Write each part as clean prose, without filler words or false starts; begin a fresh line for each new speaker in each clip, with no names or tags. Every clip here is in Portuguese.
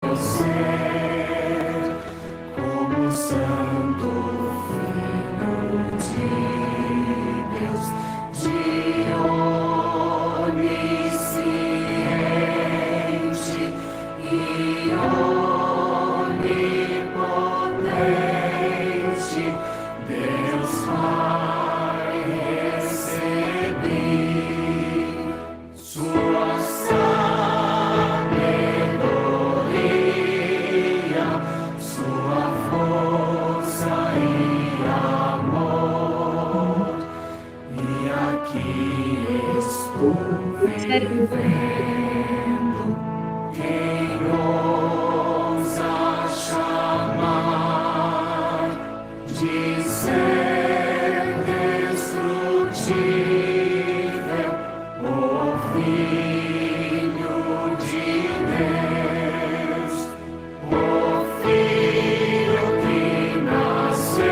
ser como Santo Filho de Deus, de onisciente e onipotente, Deus Pai, recebi sua sabedoria, sua força e amor, e aqui estou vivendo. Quem ousa chamar de ser destrutível o Filho de Deus, o Filho que nasceu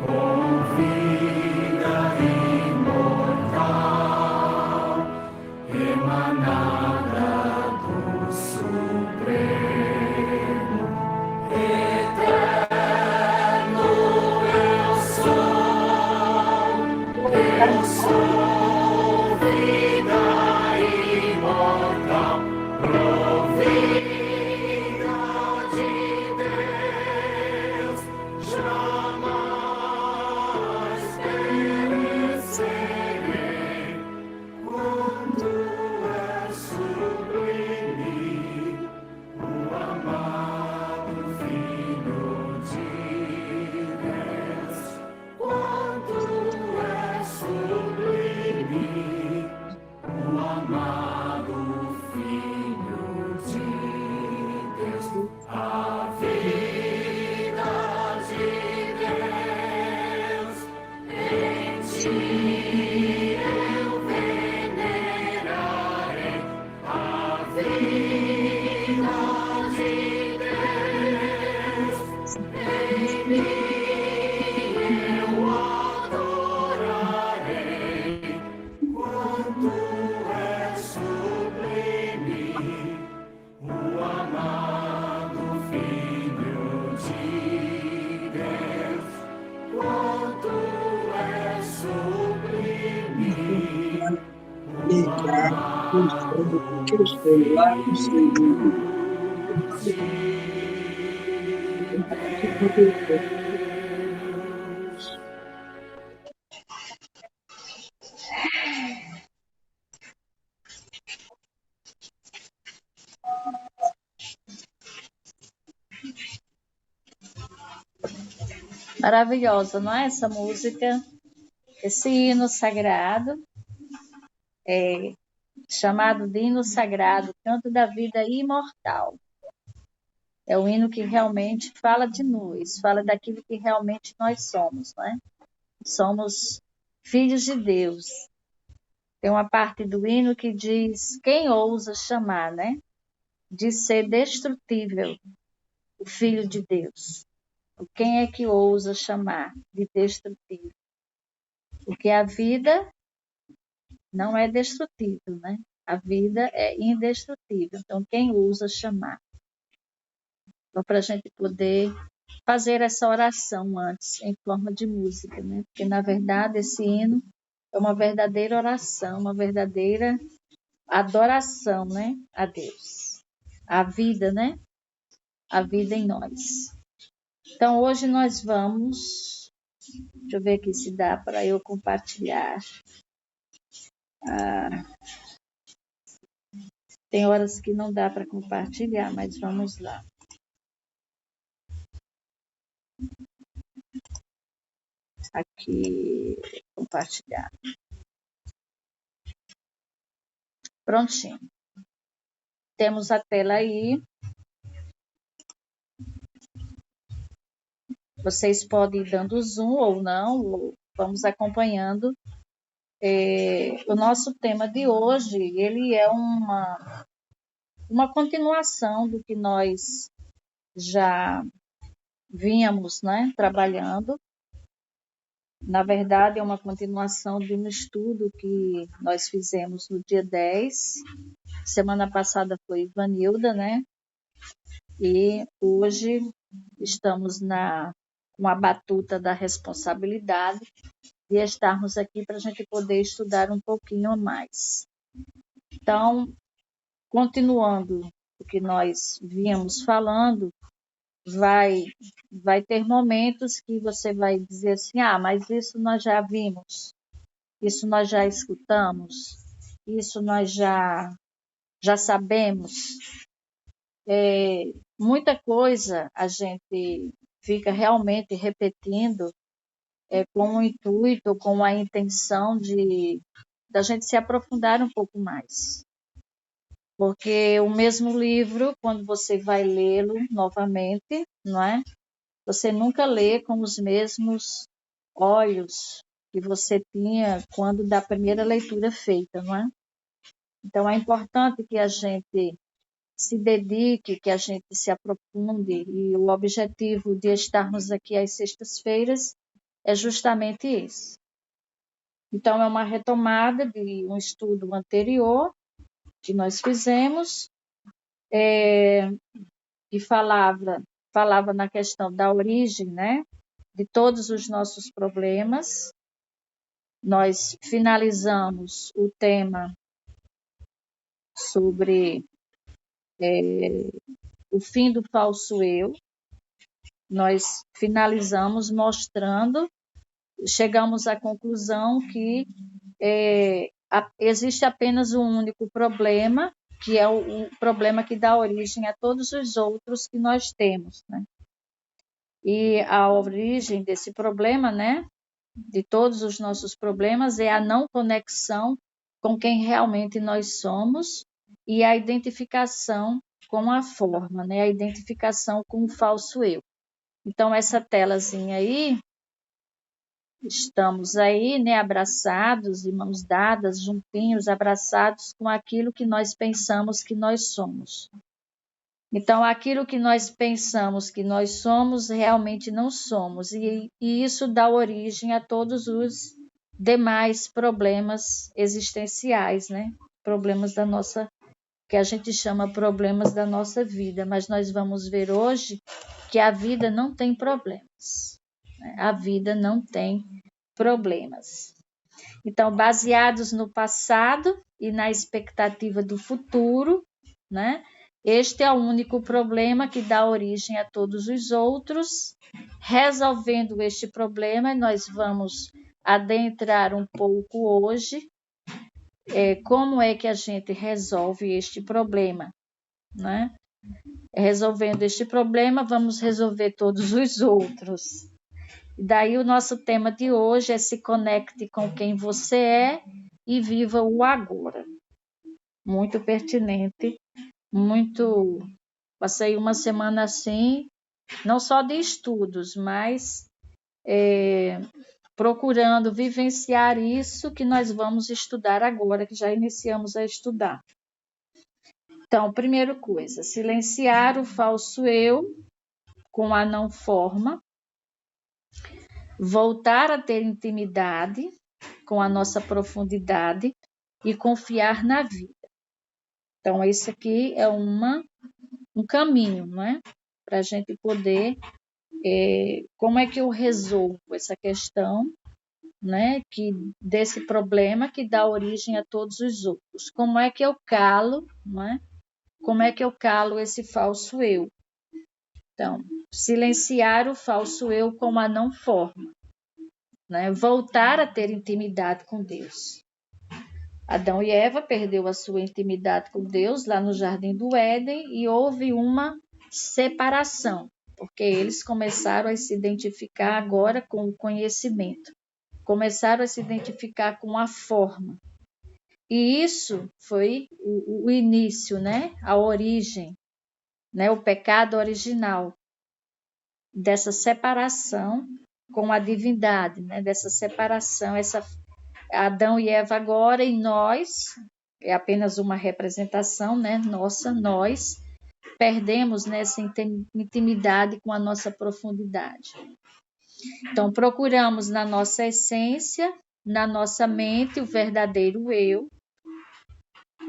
com vida imortal, emanada do Supremo, eterno eu sou vida imortal, provida de Deus, jamais perecerei. Quanto é sublime o amado Filho de Deus. Quanto é sublime o amado Filho de Deus. A vida de Deus em ti eu venerarei. A vida de Deus em mim eu adorarei. Quanto é sublime o amado Filho de Deus. Quanto é sublime o amado Filho de Deus.
Maravilhosa, não é essa música? Esse hino sagrado, chamado de hino sagrado, Canto da Vida Imortal. É um hino que realmente fala de nós, fala daquilo que realmente nós somos, não é? Somos filhos de Deus. Tem uma parte do hino que diz: quem ousa chamar, né? De ser destrutível o Filho de Deus. Quem é que ousa chamar de destrutível? Porque a vida não é destrutível, né? A vida é indestrutível. Então, quem ousa chamar? Então, para a gente poder fazer essa oração antes, em forma de música, né? Porque, na verdade, esse hino é uma verdadeira oração, uma verdadeira adoração, né? A Deus. A vida, né? A vida em nós. Então, hoje nós vamos... Deixa eu ver aqui se dá para eu compartilhar. Tem horas que não dá para compartilhar, mas vamos lá. Aqui, compartilhar. Prontinho. Temos a tela aí. Vocês podem ir dando zoom ou não, ou vamos acompanhando. O nosso tema de hoje, ele é uma continuação do que nós já vínhamos, né, trabalhando. Na verdade, é uma continuação de um estudo que nós fizemos no dia 10 Semana passada foi Ivanilda, né? E hoje estamos com a batuta da responsabilidade de estarmos aqui para a gente poder estudar um pouquinho mais. Então, continuando o que nós vínhamos falando, vai ter momentos que você vai dizer assim, mas isso nós já vimos, isso nós já escutamos, isso nós já sabemos. Muita coisa a gente fica realmente repetindo com o intuito, com a intenção da gente se aprofundar um pouco mais. Porque o mesmo livro, quando você vai lê-lo novamente, não é? Você nunca lê com os mesmos olhos que você tinha quando da primeira leitura feita, não é? Então, é importante que a gente se dedique, que a gente se aprofunde, e o objetivo de estarmos aqui às sextas-feiras é justamente esse. Então, é uma retomada de um estudo anterior que nós fizemos, que falava na questão da origem, né, de todos os nossos problemas. Nós finalizamos o tema sobre o fim do falso eu. Nós finalizamos mostrando, chegamos à conclusão que existe apenas um único problema, que é o problema que dá origem a todos os outros que nós temos, né? E a origem desse problema, né, de todos os nossos problemas, é a não conexão com quem realmente nós somos e a identificação com a forma, né, a identificação com o falso eu. Então, essa telazinha aí, estamos aí, né, abraçados, de mãos dadas, juntinhos, abraçados com aquilo que nós pensamos que nós somos. Então, aquilo que nós pensamos que nós somos, realmente não somos. E isso dá origem a todos os demais problemas existenciais, né? Problemas da nossa, que a gente chama problemas da nossa vida. Mas nós vamos ver hoje que a vida não tem problemas. Né? A vida não tem problemas. Então, baseados no passado e na expectativa do futuro, né? Este é o único problema que dá origem a todos os outros. Resolvendo este problema, nós vamos adentrar um pouco hoje como é que a gente resolve este problema, né? Resolvendo este problema, vamos resolver todos os outros. Daí o nosso tema de hoje é se conecte com quem você é e viva o agora. Muito pertinente, muito. Passei uma semana assim, não só de estudos, mas procurando vivenciar isso que nós vamos estudar agora, que já iniciamos a estudar. Então, primeira coisa, silenciar o falso eu com a não forma, voltar a ter intimidade com a nossa profundidade e confiar na vida. Então, esse aqui é um caminho, não é? Para a gente poder, como é que eu resolvo essa questão, né? Desse problema que dá origem a todos os outros. Como é que eu calo, não é? Como é que eu calo esse falso eu? Então, silenciar o falso eu com a não forma, né? Voltar a ter intimidade com Deus. Adão e Eva perdeu a sua intimidade com Deus lá no Jardim do Éden e houve uma separação, porque eles começaram a se identificar agora com o conhecimento, começaram a se identificar com a forma. E isso foi o início, né? A origem, né? O pecado original dessa separação com a divindade, né? Dessa separação, essa Adão e Eva agora e nós, é apenas uma representação, né? Nossa, nós perdemos nessa intimidade com a nossa profundidade. Então, procuramos na nossa essência, na nossa mente, o verdadeiro eu,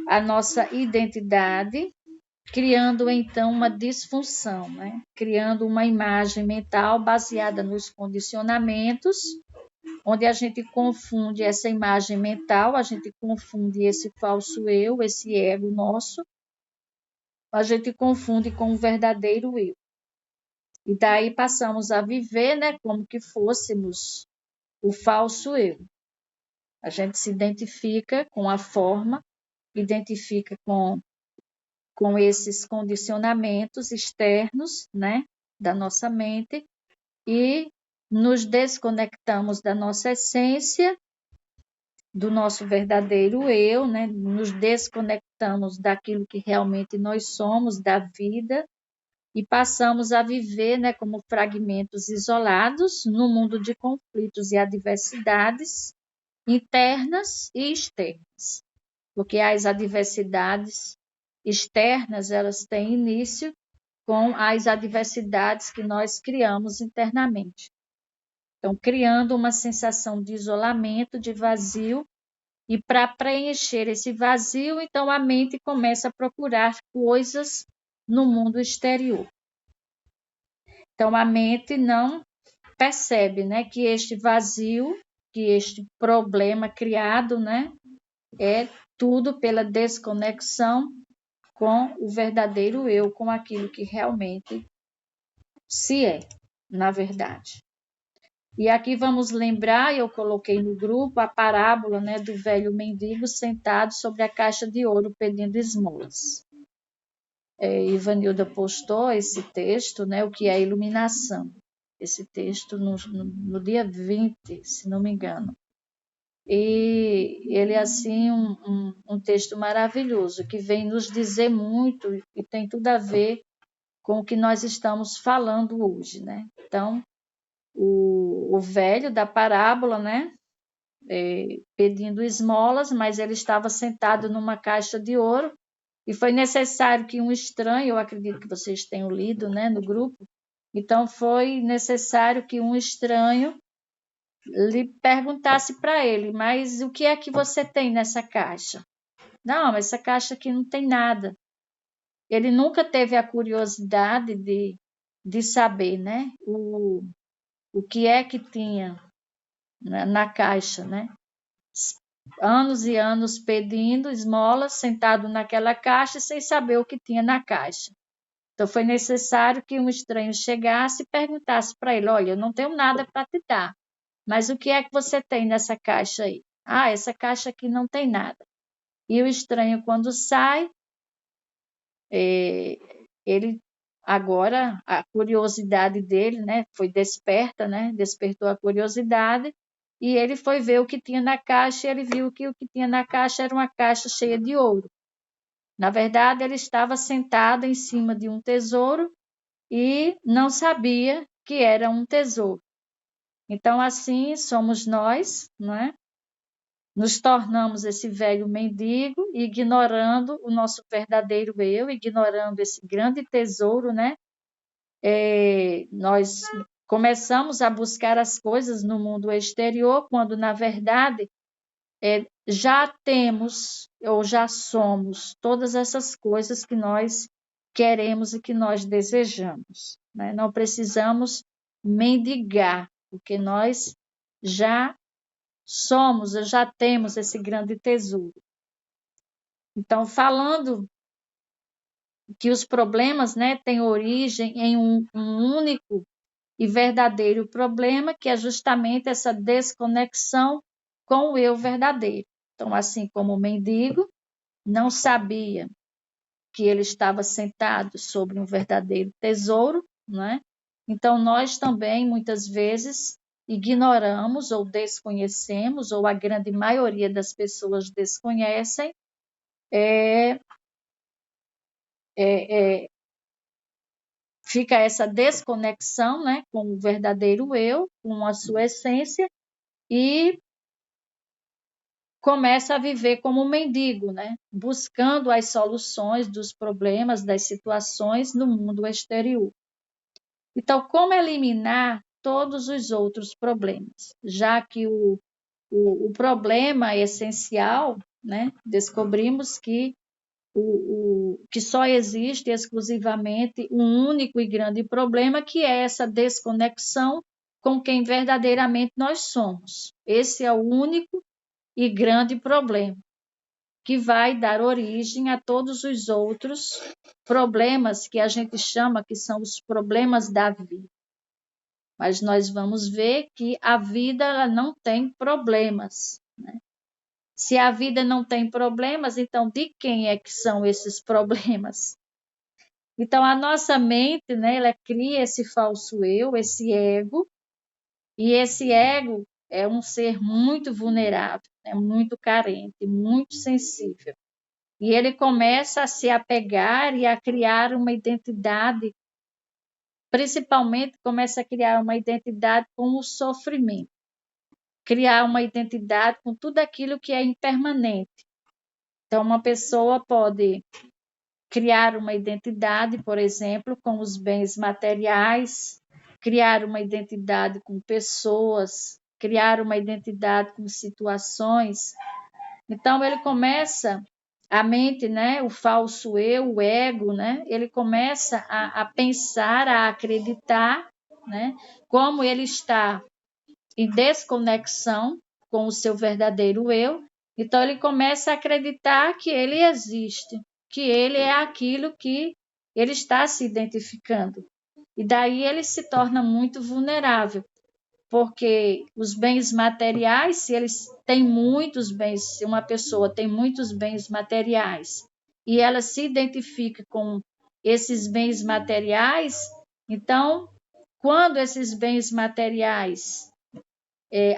a nossa identidade, criando então uma disfunção, né? Criando uma imagem mental baseada nos condicionamentos, onde a gente confunde essa imagem mental, a gente confunde esse falso eu, esse ego nosso, a gente confunde com o verdadeiro eu. E daí passamos a viver, né, como que fôssemos o falso eu. A gente se identifica com a forma, identifica com esses condicionamentos externos, né, da nossa mente e nos desconectamos da nossa essência, do nosso verdadeiro eu, né, nos desconectamos daquilo que realmente nós somos, da vida, e passamos a viver, né, como fragmentos isolados no mundo de conflitos e adversidades internas e externas, porque as adversidades externas, elas têm início com as adversidades que nós criamos internamente. Então, criando uma sensação de isolamento, de vazio, e para preencher esse vazio, então a mente começa a procurar coisas no mundo exterior. Então, a mente não percebe, né, que este vazio, que este problema criado, né, é tudo pela desconexão com o verdadeiro eu, com aquilo que realmente se é, na verdade. E aqui vamos lembrar, eu coloquei no grupo a parábola, né, do velho mendigo sentado sobre a caixa de ouro pedindo esmolas. Ivanilda postou esse texto, né, o que é iluminação. Esse texto no dia 20, se não me engano. E ele é assim um texto maravilhoso, que vem nos dizer muito e tem tudo a ver com o que nós estamos falando hoje, né? Então, o velho da parábola, né? Pedindo esmolas, mas ele estava sentado numa caixa de ouro e foi necessário que um estranho, eu acredito que vocês tenham lido, né, no grupo, então foi necessário que um estranho lhe perguntasse para ele, mas o que é que você tem nessa caixa? Não, essa caixa aqui não tem nada. Ele nunca teve a curiosidade de saber, né, o que é que tinha na caixa, né? Anos e anos pedindo esmolas, sentado naquela caixa, sem saber o que tinha na caixa. Então, foi necessário que um estranho chegasse e perguntasse para ele, olha, eu não tenho nada para te dar, mas o que é que você tem nessa caixa aí? Ah, essa caixa aqui não tem nada. E o estranho, quando sai, ele agora, a curiosidade dele, né, foi desperta, né, despertou a curiosidade, e ele foi ver o que tinha na caixa, e ele viu que o que tinha na caixa era uma caixa cheia de ouro. Na verdade, ele estava sentado em cima de um tesouro e não sabia que era um tesouro. Então, assim somos nós, não é? Nos tornamos esse velho mendigo, ignorando o nosso verdadeiro eu, ignorando esse grande tesouro, né? Nós começamos a buscar as coisas no mundo exterior, quando, na verdade, já temos ou já somos todas essas coisas que nós queremos e que nós desejamos, né? Não precisamos mendigar, porque nós já somos, já temos esse grande tesouro. Então, falando que os problemas, né, têm origem em um único e verdadeiro problema, que é justamente essa desconexão com o eu verdadeiro. Então, assim como o mendigo não sabia que ele estava sentado sobre um verdadeiro tesouro, né? Então, nós também, muitas vezes, ignoramos ou desconhecemos, ou a grande maioria das pessoas desconhecem, fica essa desconexão, né, com o verdadeiro eu, com a sua essência, e começa a viver como um mendigo, né, buscando as soluções dos problemas, das situações no mundo exterior. Então, como eliminar todos os outros problemas? Já que o problema essencial né? Descobrimos que que só existe exclusivamente um único e grande problema, que é essa desconexão com quem verdadeiramente nós somos. Esse é o único e grande problema, que vai dar origem a todos os outros problemas que a gente chama que são os problemas da vida. Mas nós vamos ver que a vida ela não tem problemas, né? Se a vida não tem problemas, então de quem é que são esses problemas? Então a nossa mente, né, ela cria esse falso eu, esse ego, e esse ego é um ser muito vulnerável, né, muito carente, muito sensível. E ele começa a se apegar e a criar uma identidade, principalmente começa a criar uma identidade com o sofrimento, criar uma identidade com tudo aquilo que é impermanente. Então, uma pessoa pode criar uma identidade, por exemplo, com os bens materiais, criar uma identidade com pessoas, criar uma identidade com situações. Então, ele começa, a mente, né, o falso eu, o ego, né, ele começa a pensar, a acreditar, né, como ele está em desconexão com o seu verdadeiro eu, então ele começa a acreditar que ele existe, que ele é aquilo que ele está se identificando. E daí ele se torna muito vulnerável, porque os bens materiais, se eles têm muitos bens, se uma pessoa tem muitos bens materiais e ela se identifica com esses bens materiais, então, quando esses bens materiais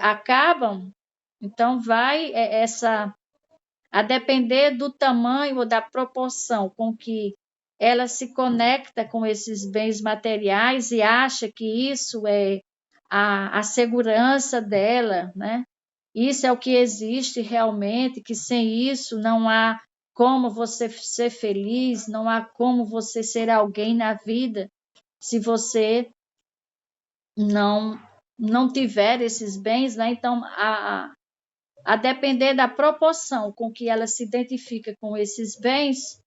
acabam, então vai a depender do tamanho ou da proporção com que ela se conecta com esses bens materiais e acha que isso é a segurança dela, né? Isso é o que existe realmente, que sem isso não há como você ser feliz, não há como você ser alguém na vida, se você não não tiver esses bens, né? Então, a depender da proporção com que ela se identifica com esses bens,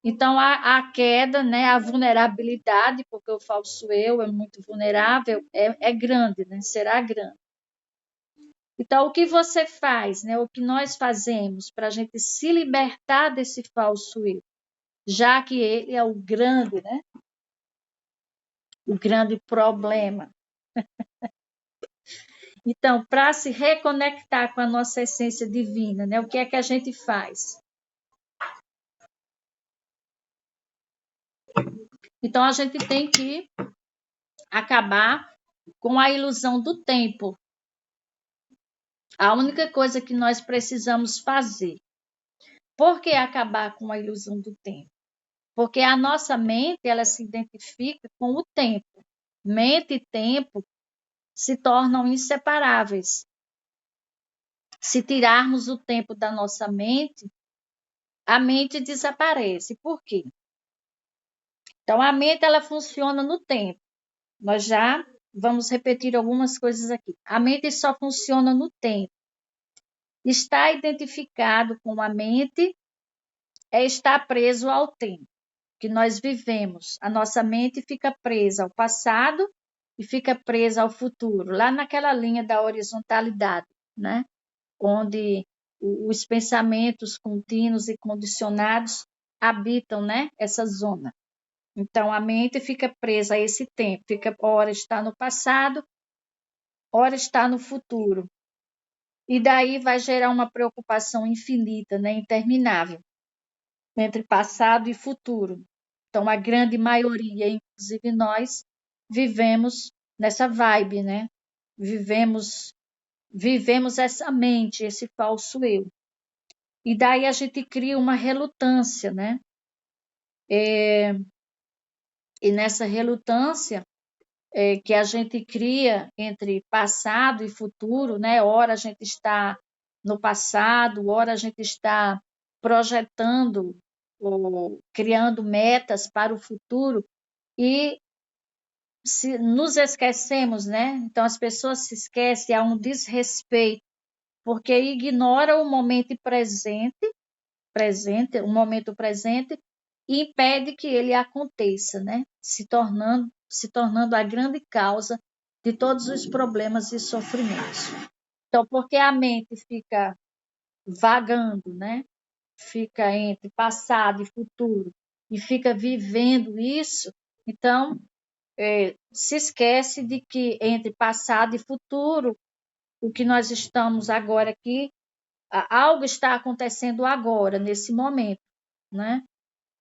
então a queda, né? A vulnerabilidade, porque o falso eu é muito vulnerável, é grande, né? Será grande. Então, o que você faz, né? O que nós fazemos para a gente se libertar desse falso eu, já que ele é o grande, né? O grande problema. Então, para se reconectar com a nossa essência divina, né? O que é que a gente faz? Então, a gente tem que acabar com a ilusão do tempo. A única coisa que nós precisamos fazer. Por que acabar com a ilusão do tempo? Porque a nossa mente, ela se identifica com o tempo. Mente e tempo se tornam inseparáveis. Se tirarmos o tempo da nossa mente, a mente desaparece. Por quê? Então, a mente ela funciona no tempo. Nós já vamos repetir algumas coisas aqui. A mente só funciona no tempo. Estar identificado com a mente é estar preso ao tempo que nós vivemos. A nossa mente fica presa ao passado e fica presa ao futuro, lá naquela linha da horizontalidade, né? Onde os pensamentos contínuos e condicionados habitam, né? Essa zona. Então, a mente fica presa a esse tempo, fica, ora está no passado, ora está no futuro. E daí vai gerar uma preocupação infinita, né, interminável, entre passado e futuro. Então, a grande maioria, inclusive nós, vivemos nessa vibe, né? Vivemos essa mente, esse falso eu. E daí a gente cria uma relutância, né? E nessa relutância que a gente cria entre passado e futuro, né? Ora a gente está no passado, ora a gente está projetando ou criando metas para o futuro e se nos esquecemos, né? Então as pessoas se esquecem, há um desrespeito porque ignora o momento presente, o momento presente, e impede que ele aconteça, né? Se tornando a grande causa de todos os problemas e sofrimentos. Então, porque a mente fica vagando, né? Fica entre passado e futuro e fica vivendo isso, então se esquece de que entre passado e futuro, o que nós estamos agora aqui, algo está acontecendo agora, nesse momento, né?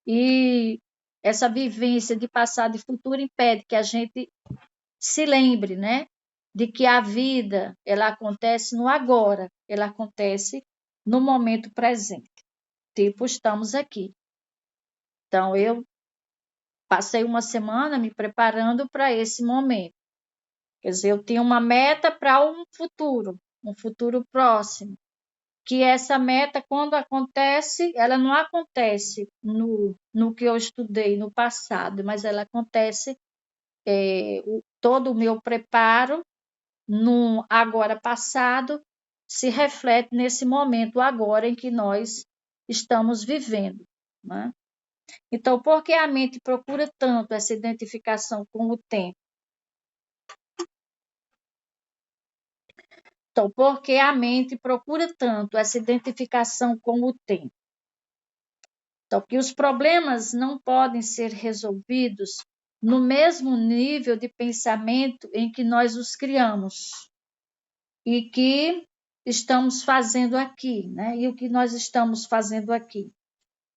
E essa vivência de passado e futuro impede que a gente se lembre, né? De que a vida, ela acontece no agora, ela acontece no momento presente. Tipo, estamos aqui. Então, eu passei uma semana me preparando para esse momento. Quer dizer, eu tinha uma meta para um futuro próximo, que essa meta, quando acontece, ela não acontece no que eu estudei no passado, mas ela acontece, todo o meu preparo no agora passado se reflete nesse momento agora em que nós estamos vivendo, né? Então, por que a mente procura tanto essa identificação com o tempo? Então, por que a mente procura tanto essa identificação com o tempo? Então, que os problemas não podem ser resolvidos no mesmo nível de pensamento em que nós os criamos e que estamos fazendo aqui, né? E o que nós estamos fazendo aqui?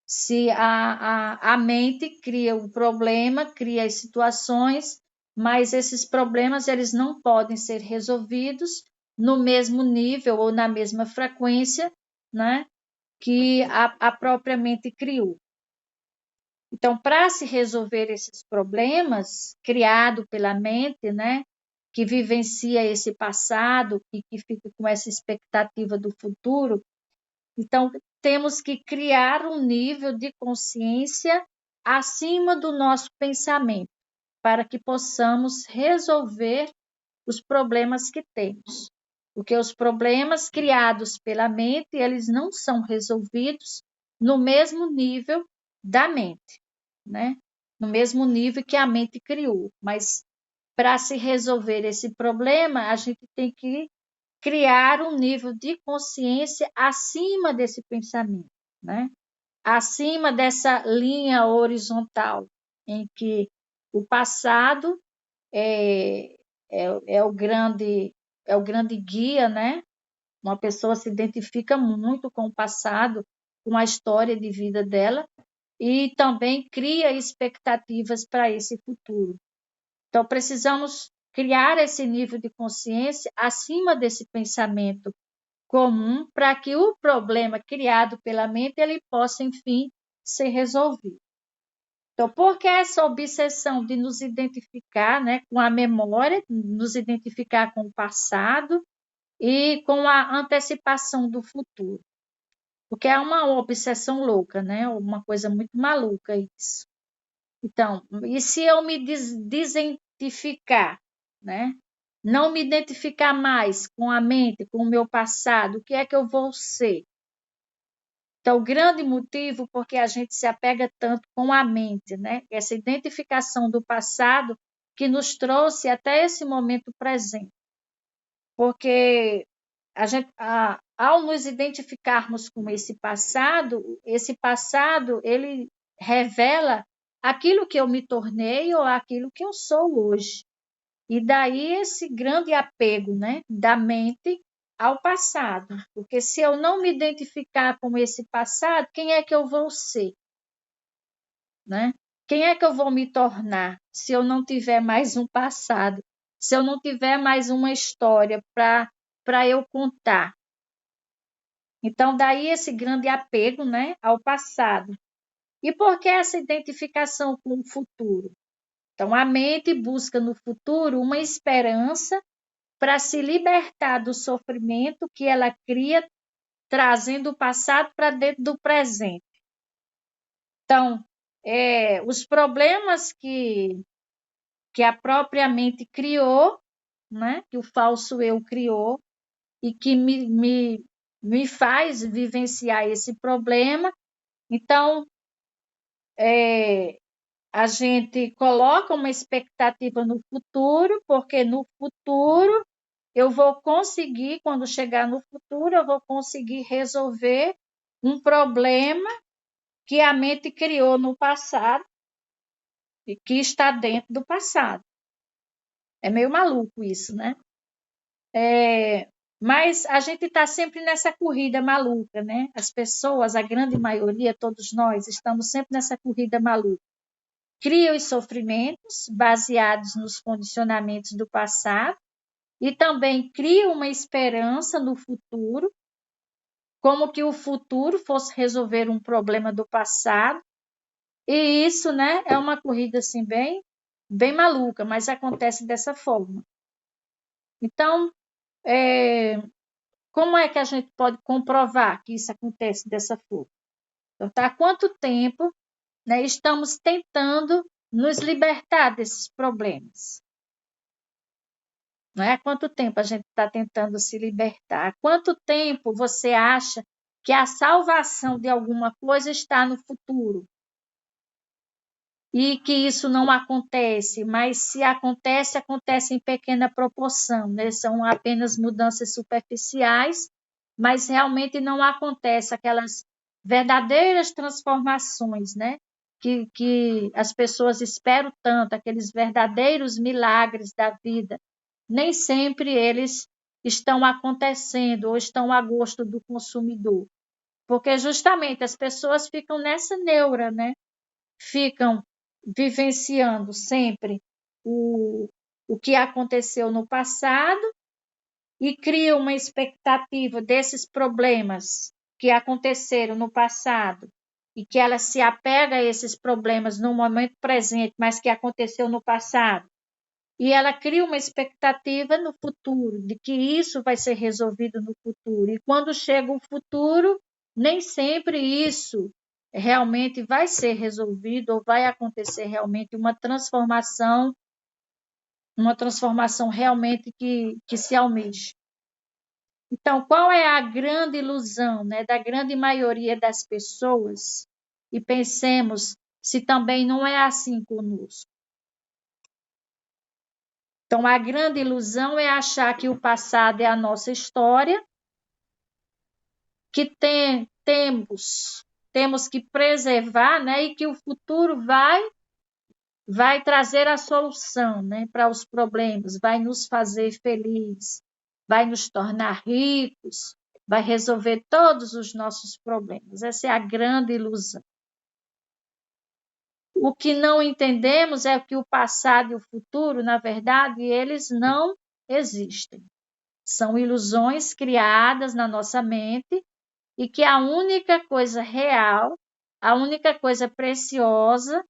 Se a mente cria o problema, cria as situações, mas esses problemas eles não podem ser resolvidos no mesmo nível ou na mesma frequência, né, que a própria mente criou. Então, para se resolver esses problemas criados pela mente, né, que vivencia esse passado e que fica com essa expectativa do futuro, então, temos que criar um nível de consciência acima do nosso pensamento, para que possamos resolver os problemas que temos. Porque os problemas criados pela mente, eles não são resolvidos no mesmo nível da mente, né? No mesmo nível que a mente criou. Mas para se resolver esse problema, a gente tem que criar um nível de consciência acima desse pensamento, né? Acima dessa linha horizontal, em que o passado é, é o grande guia, né? Uma pessoa se identifica muito com o passado, com a história de vida dela, e também cria expectativas para esse futuro. Então, precisamos criar esse nível de consciência acima desse pensamento comum para que o problema criado pela mente ele possa, enfim, ser resolvido. Então, por que essa obsessão de nos identificar, né, com a memória, nos identificar com o passado e com a antecipação do futuro? Porque é uma obsessão louca, né? Uma coisa muito maluca isso. Então, e se eu me desidentificar, né? Não me identificar mais com a mente, com o meu passado, o que é que eu vou ser? Então, o grande motivo porque a gente se apega tanto com a mente, né? Essa identificação do passado que nos trouxe até esse momento presente. Porque ao nos identificarmos com esse passado, ele revela aquilo que eu me tornei ou aquilo que eu sou hoje. E daí esse grande apego, né, da mente ao passado. Porque se eu não me identificar com esse passado, quem é que eu vou ser? Né? Quem é que eu vou me tornar se eu não tiver mais um passado? Se eu não tiver mais uma história para eu contar? Então, daí esse grande apego, né, ao passado. E por que essa identificação com o futuro? Então, a mente busca no futuro uma esperança para se libertar do sofrimento que ela cria, trazendo o passado para dentro do presente. Então, os problemas que a própria mente criou, né, que o falso eu criou, e que me faz vivenciar esse problema. Então, a gente coloca uma expectativa no futuro, porque no futuro eu vou conseguir, quando chegar no futuro, eu vou conseguir resolver um problema que a mente criou no passado e que está dentro do passado. É meio maluco isso, né? Mas a gente está sempre nessa corrida maluca, né? As pessoas, a grande maioria, todos nós, estamos sempre nessa corrida maluca. Criam os sofrimentos baseados nos condicionamentos do passado e também criam uma esperança no futuro, como que o futuro fosse resolver um problema do passado. E isso, né, é uma corrida assim bem maluca, mas acontece dessa forma. Então, como é que a gente pode comprovar que isso acontece dessa forma? Então, há quanto tempo, né, estamos tentando nos libertar desses problemas? Não é? Há quanto tempo a gente está tentando se libertar? Há quanto tempo você acha que a salvação de alguma coisa está no futuro? E que isso não acontece, mas se acontece, acontece em pequena proporção, né? São apenas mudanças superficiais, mas realmente não acontece aquelas verdadeiras transformações, né? Que as pessoas esperam tanto, aqueles verdadeiros milagres da vida. Nem sempre eles estão acontecendo ou estão a gosto do consumidor, porque justamente as pessoas ficam nessa neura, né? Ficam vivenciando sempre o que aconteceu no passado e criam uma expectativa desses problemas que aconteceram no passado e que ela se apega a esses problemas no momento presente, mas que aconteceu no passado. E ela cria uma expectativa no futuro, de que isso vai ser resolvido no futuro. E quando chega o futuro, nem sempre isso realmente vai ser resolvido ou vai acontecer realmente uma transformação realmente que se almeja. Então, qual é a grande ilusão, né, da grande maioria das pessoas? E pensemos se também não é assim conosco. Então, a grande ilusão é achar que o passado é a nossa história, que temos que preservar, né, e que o futuro vai trazer a solução, né, para os problemas, vai nos fazer felizes, vai nos tornar ricos, vai resolver todos os nossos problemas. Essa é a grande ilusão. O que não entendemos é que o passado e o futuro, na verdade, eles não existem. São ilusões criadas na nossa mente e que a única coisa real, a única coisa preciosa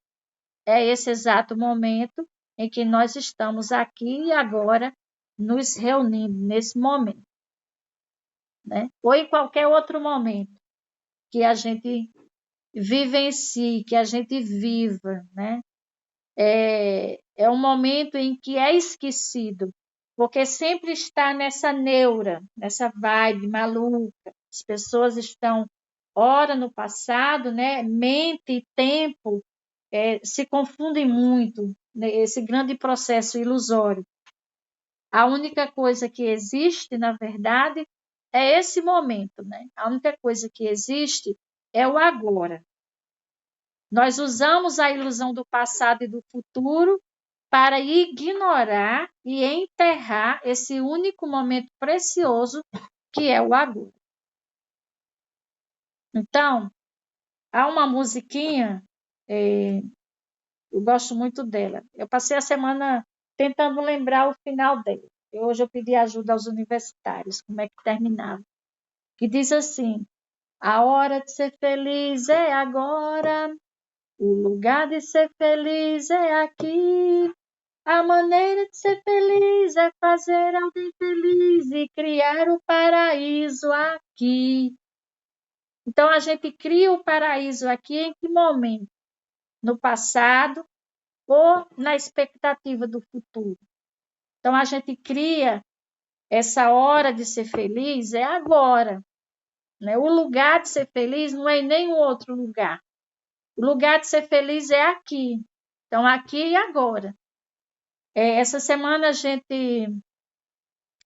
é esse exato momento em que nós estamos aqui e agora nos reunindo, nesse momento, né? Ou em qualquer outro momento que a gente vivencie, que a gente viva, né? É um momento em que é esquecido, porque sempre está nessa neura, nessa vibe maluca. As pessoas estão, ora no passado, né? Mente e tempo se confundem muito nesse grande processo ilusório. A única coisa que existe, na verdade, é esse momento, né? A única coisa que existe é o agora. Nós usamos a ilusão do passado e do futuro para ignorar e enterrar esse único momento precioso que é o agora. Então, há uma musiquinha, eu gosto muito dela. Eu passei a semana tentando lembrar o final dela. E hoje eu pedi ajuda aos universitários, como é que terminava. Que diz assim: a hora de ser feliz é agora, o lugar de ser feliz é aqui. A maneira de ser feliz é fazer alguém feliz e criar o paraíso aqui. Então, a gente cria o paraíso aqui em que momento? No passado ou na expectativa do futuro? Então, a gente cria essa hora de ser feliz é agora, né? O lugar de ser feliz não é em nenhum outro lugar. O lugar de ser feliz é aqui. Então, aqui e agora. Essa semana a gente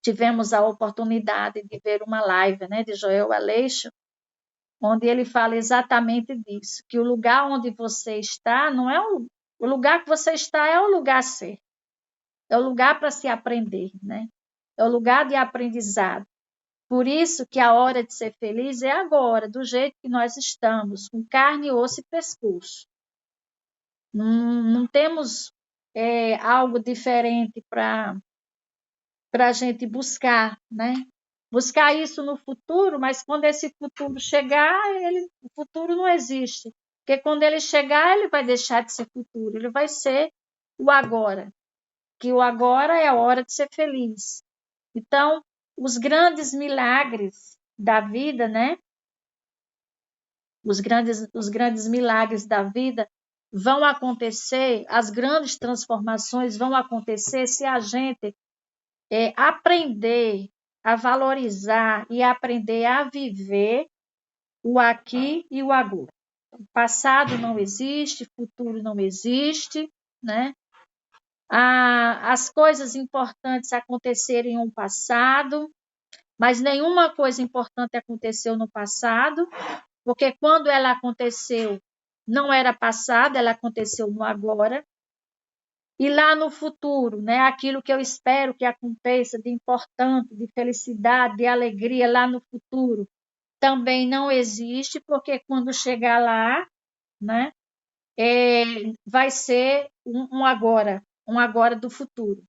tivemos a oportunidade de ver uma live, né, de Joel Aleixo, onde ele fala exatamente disso, que o lugar onde você está não é o lugar que você está é o lugar certo. É o lugar para se aprender, né? É o lugar de aprendizado. Por isso que a hora de ser feliz é agora, do jeito que nós estamos, com carne, osso e pescoço. Não temos algo diferente para a gente buscar, né? Buscar isso no futuro, mas quando esse futuro chegar, o futuro não existe. Porque quando ele chegar, ele vai deixar de ser futuro, ele vai ser o agora. Que o agora é a hora de ser feliz. Então, os grandes milagres da vida, né? Os grandes milagres da vida vão acontecer, as grandes transformações vão acontecer se a gente aprender a valorizar e aprender a viver o aqui e o agora. O passado não existe, futuro não existe, né? As coisas importantes aconteceram em um passado, mas nenhuma coisa importante aconteceu no passado, porque quando ela aconteceu, não era passado, ela aconteceu no agora. E lá no futuro, né, aquilo que eu espero que aconteça de importante, de felicidade, de alegria lá no futuro, também não existe, porque quando chegar lá, né, vai ser um agora do futuro.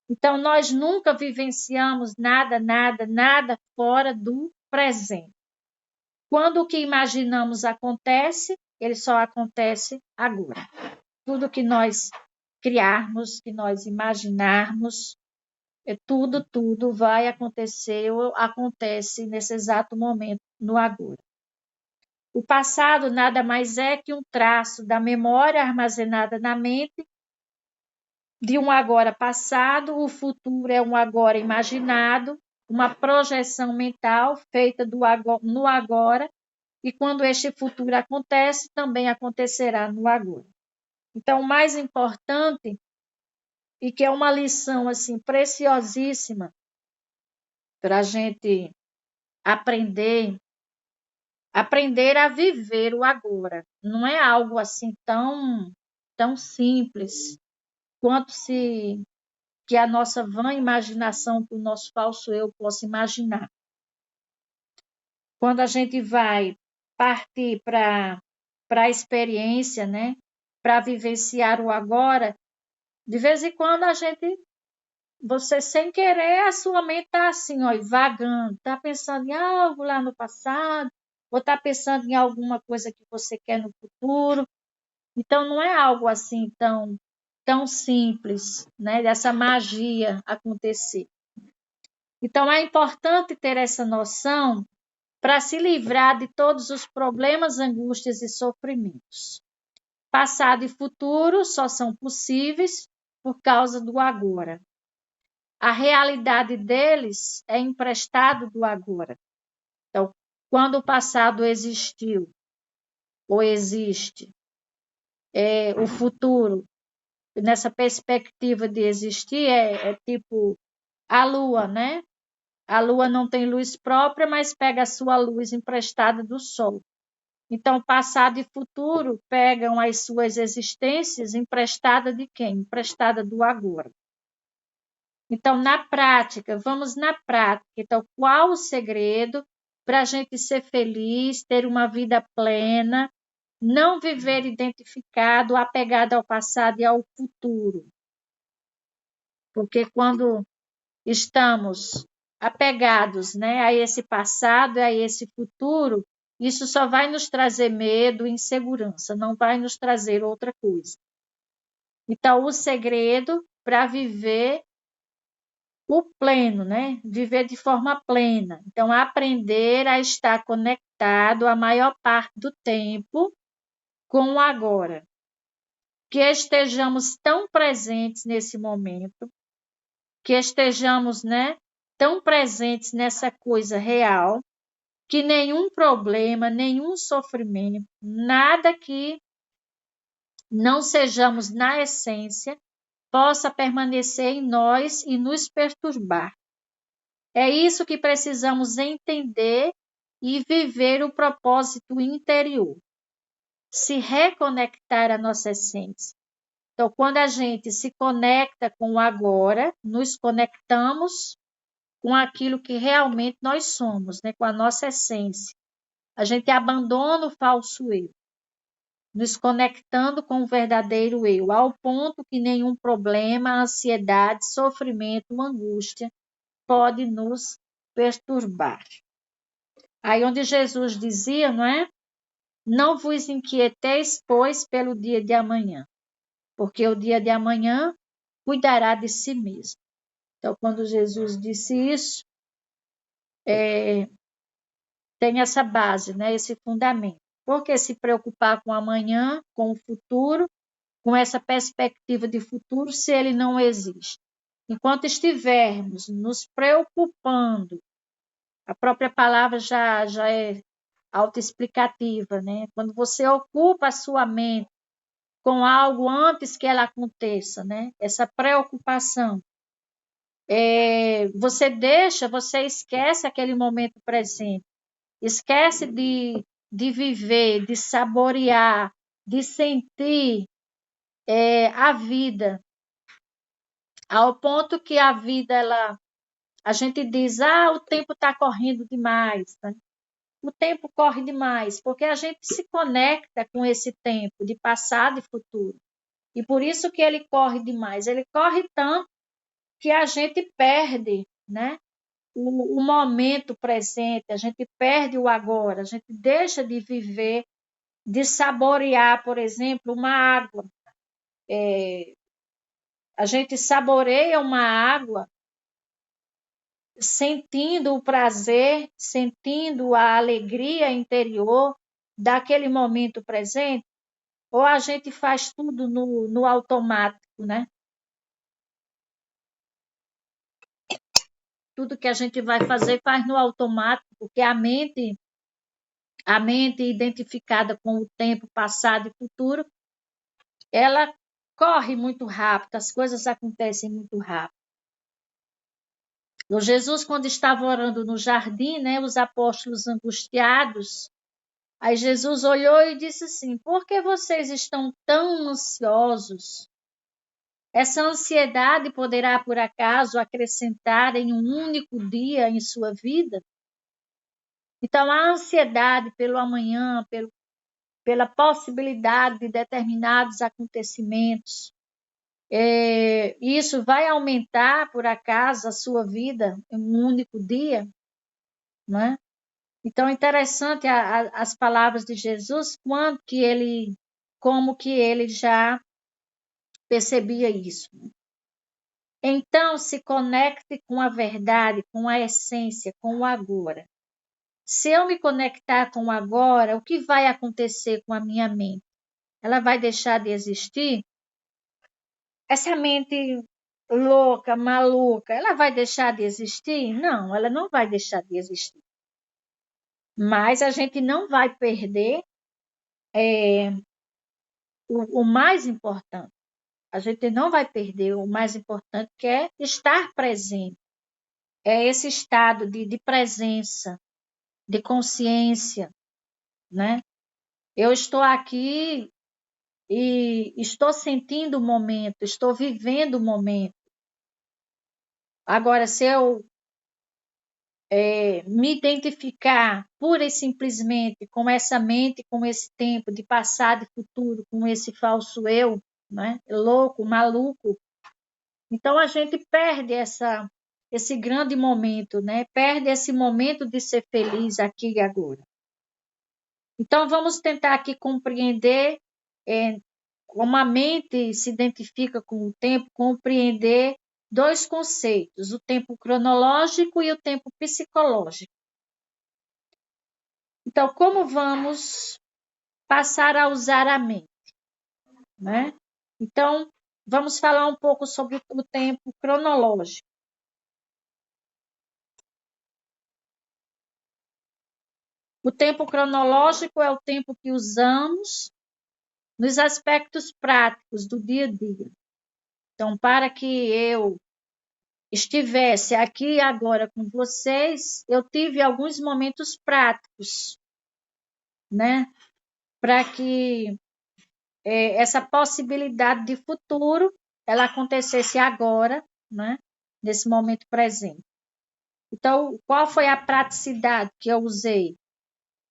Então, nós nunca vivenciamos nada fora do presente. Quando o que imaginamos acontece, ele só acontece agora. Tudo que nós criarmos, que nós imaginarmos, tudo vai acontecer ou acontece nesse exato momento, no agora. O passado nada mais é que um traço da memória armazenada na mente de um agora passado, o futuro é um agora imaginado, uma projeção mental feita no agora, e quando este futuro acontece, também acontecerá no agora. Então, o mais importante, e que é uma lição assim preciosíssima para a gente aprender a viver o agora. Não é algo assim tão simples quanto se que a nossa vã imaginação, que o nosso falso eu possa imaginar. Quando a gente vai partir para a experiência, né, para vivenciar o agora, de vez em quando você sem querer, a sua mente está assim, ó, vagando, está pensando em algo lá no passado, ou está pensando em alguma coisa que você quer no futuro. Então, não é algo assim tão simples, né, dessa magia acontecer. Então, é importante ter essa noção para se livrar de todos os problemas, angústias e sofrimentos. Passado e futuro só são possíveis por causa do agora. A realidade deles é emprestado do agora. Então, quando o passado existiu ou existe, o futuro, nessa perspectiva de existir, é tipo a lua, né? A lua não tem luz própria, mas pega a sua luz emprestada do sol. Então, passado e futuro pegam as suas existências emprestada de quem? Emprestada do agora. Então, na prática, vamos na prática. Então, qual o segredo para a gente ser feliz, ter uma vida plena, não viver identificado, apegado ao passado e ao futuro? Porque quando estamos apegados, né, a esse passado, a esse futuro, isso só vai nos trazer medo e insegurança, não vai nos trazer outra coisa. Então, o segredo para viver o pleno, né? Viver de forma plena. Então, aprender a estar conectado a maior parte do tempo com o agora. Que estejamos tão presentes nesse momento, que estejamos, né, tão presentes nessa coisa real, que nenhum problema, nenhum sofrimento, nada que não sejamos na essência, possa permanecer em nós e nos perturbar. É isso que precisamos entender e viver o propósito interior. Se reconectar à nossa essência. Então, quando a gente se conecta com o agora, nos conectamos com aquilo que realmente nós somos, né? Com a nossa essência. A gente abandona o falso eu, nos conectando com o verdadeiro eu, ao ponto que nenhum problema, ansiedade, sofrimento, angústia pode nos perturbar. Aí onde Jesus dizia, não é? Não vos inquieteis, pois, pelo dia de amanhã, porque o dia de amanhã cuidará de si mesmo. Então, quando Jesus disse isso, tem essa base, né? Esse fundamento. Por que se preocupar com amanhã, com o futuro, com essa perspectiva de futuro, se ele não existe? Enquanto estivermos nos preocupando, a própria palavra já é autoexplicativa, né? Quando você ocupa a sua mente com algo antes que ela aconteça, né? Essa preocupação. Você esquece aquele momento presente, esquece de viver, de saborear, de sentir a vida, ao ponto que a vida, a gente diz, o tempo está correndo demais, né? O tempo corre demais, porque a gente se conecta com esse tempo de passado e futuro. E por isso que ele corre demais. Ele corre tanto que a gente perde, né, o momento presente, a gente perde o agora, a gente deixa de viver, de saborear, por exemplo, uma água. A gente saboreia uma água sentindo o prazer, sentindo a alegria interior daquele momento presente, ou a gente faz tudo no automático, né? Tudo que a gente vai fazer faz no automático, porque a mente identificada com o tempo passado e futuro, ela corre muito rápido, as coisas acontecem muito rápido. O Jesus, quando estava orando no jardim, né, os apóstolos angustiados, aí Jesus olhou e disse assim: por que vocês estão tão ansiosos? Essa ansiedade poderá, por acaso, acrescentar em um único dia em sua vida? Então, a ansiedade pelo amanhã, pela possibilidade de determinados acontecimentos, isso vai aumentar, por acaso, a sua vida em um único dia? Né? Então, é interessante as palavras de Jesus, como que ele já percebia isso. Então, se conecte com a verdade, com a essência, com o agora. Se eu me conectar com o agora, o que vai acontecer com a minha mente? Ela vai deixar de existir? Essa mente louca, maluca, ela vai deixar de existir? Não, ela não vai deixar de existir. Mas a gente não vai perder o mais importante. A gente não vai perder o mais importante, que é estar presente. É esse estado de presença, de consciência, né? Eu estou aqui e estou sentindo o momento, estou vivendo o momento. Agora, se eu me identificar pura e simplesmente com essa mente, com esse tempo de passado e futuro, com esse falso eu, né? Louco, maluco, então a gente perde esse grande momento, né? Perde esse momento de ser feliz aqui e agora. Então vamos tentar aqui compreender como a mente se identifica com o tempo, compreender dois conceitos, o tempo cronológico e o tempo psicológico. Então, como vamos passar a usar a mente, né? Então, vamos falar um pouco sobre o tempo cronológico. O tempo cronológico é o tempo que usamos nos aspectos práticos do dia a dia. Então, para que eu estivesse aqui agora com vocês, eu tive alguns momentos práticos, né? Para que essa possibilidade de futuro ela acontecesse agora, né? Nesse momento presente. Então, qual foi a praticidade que eu usei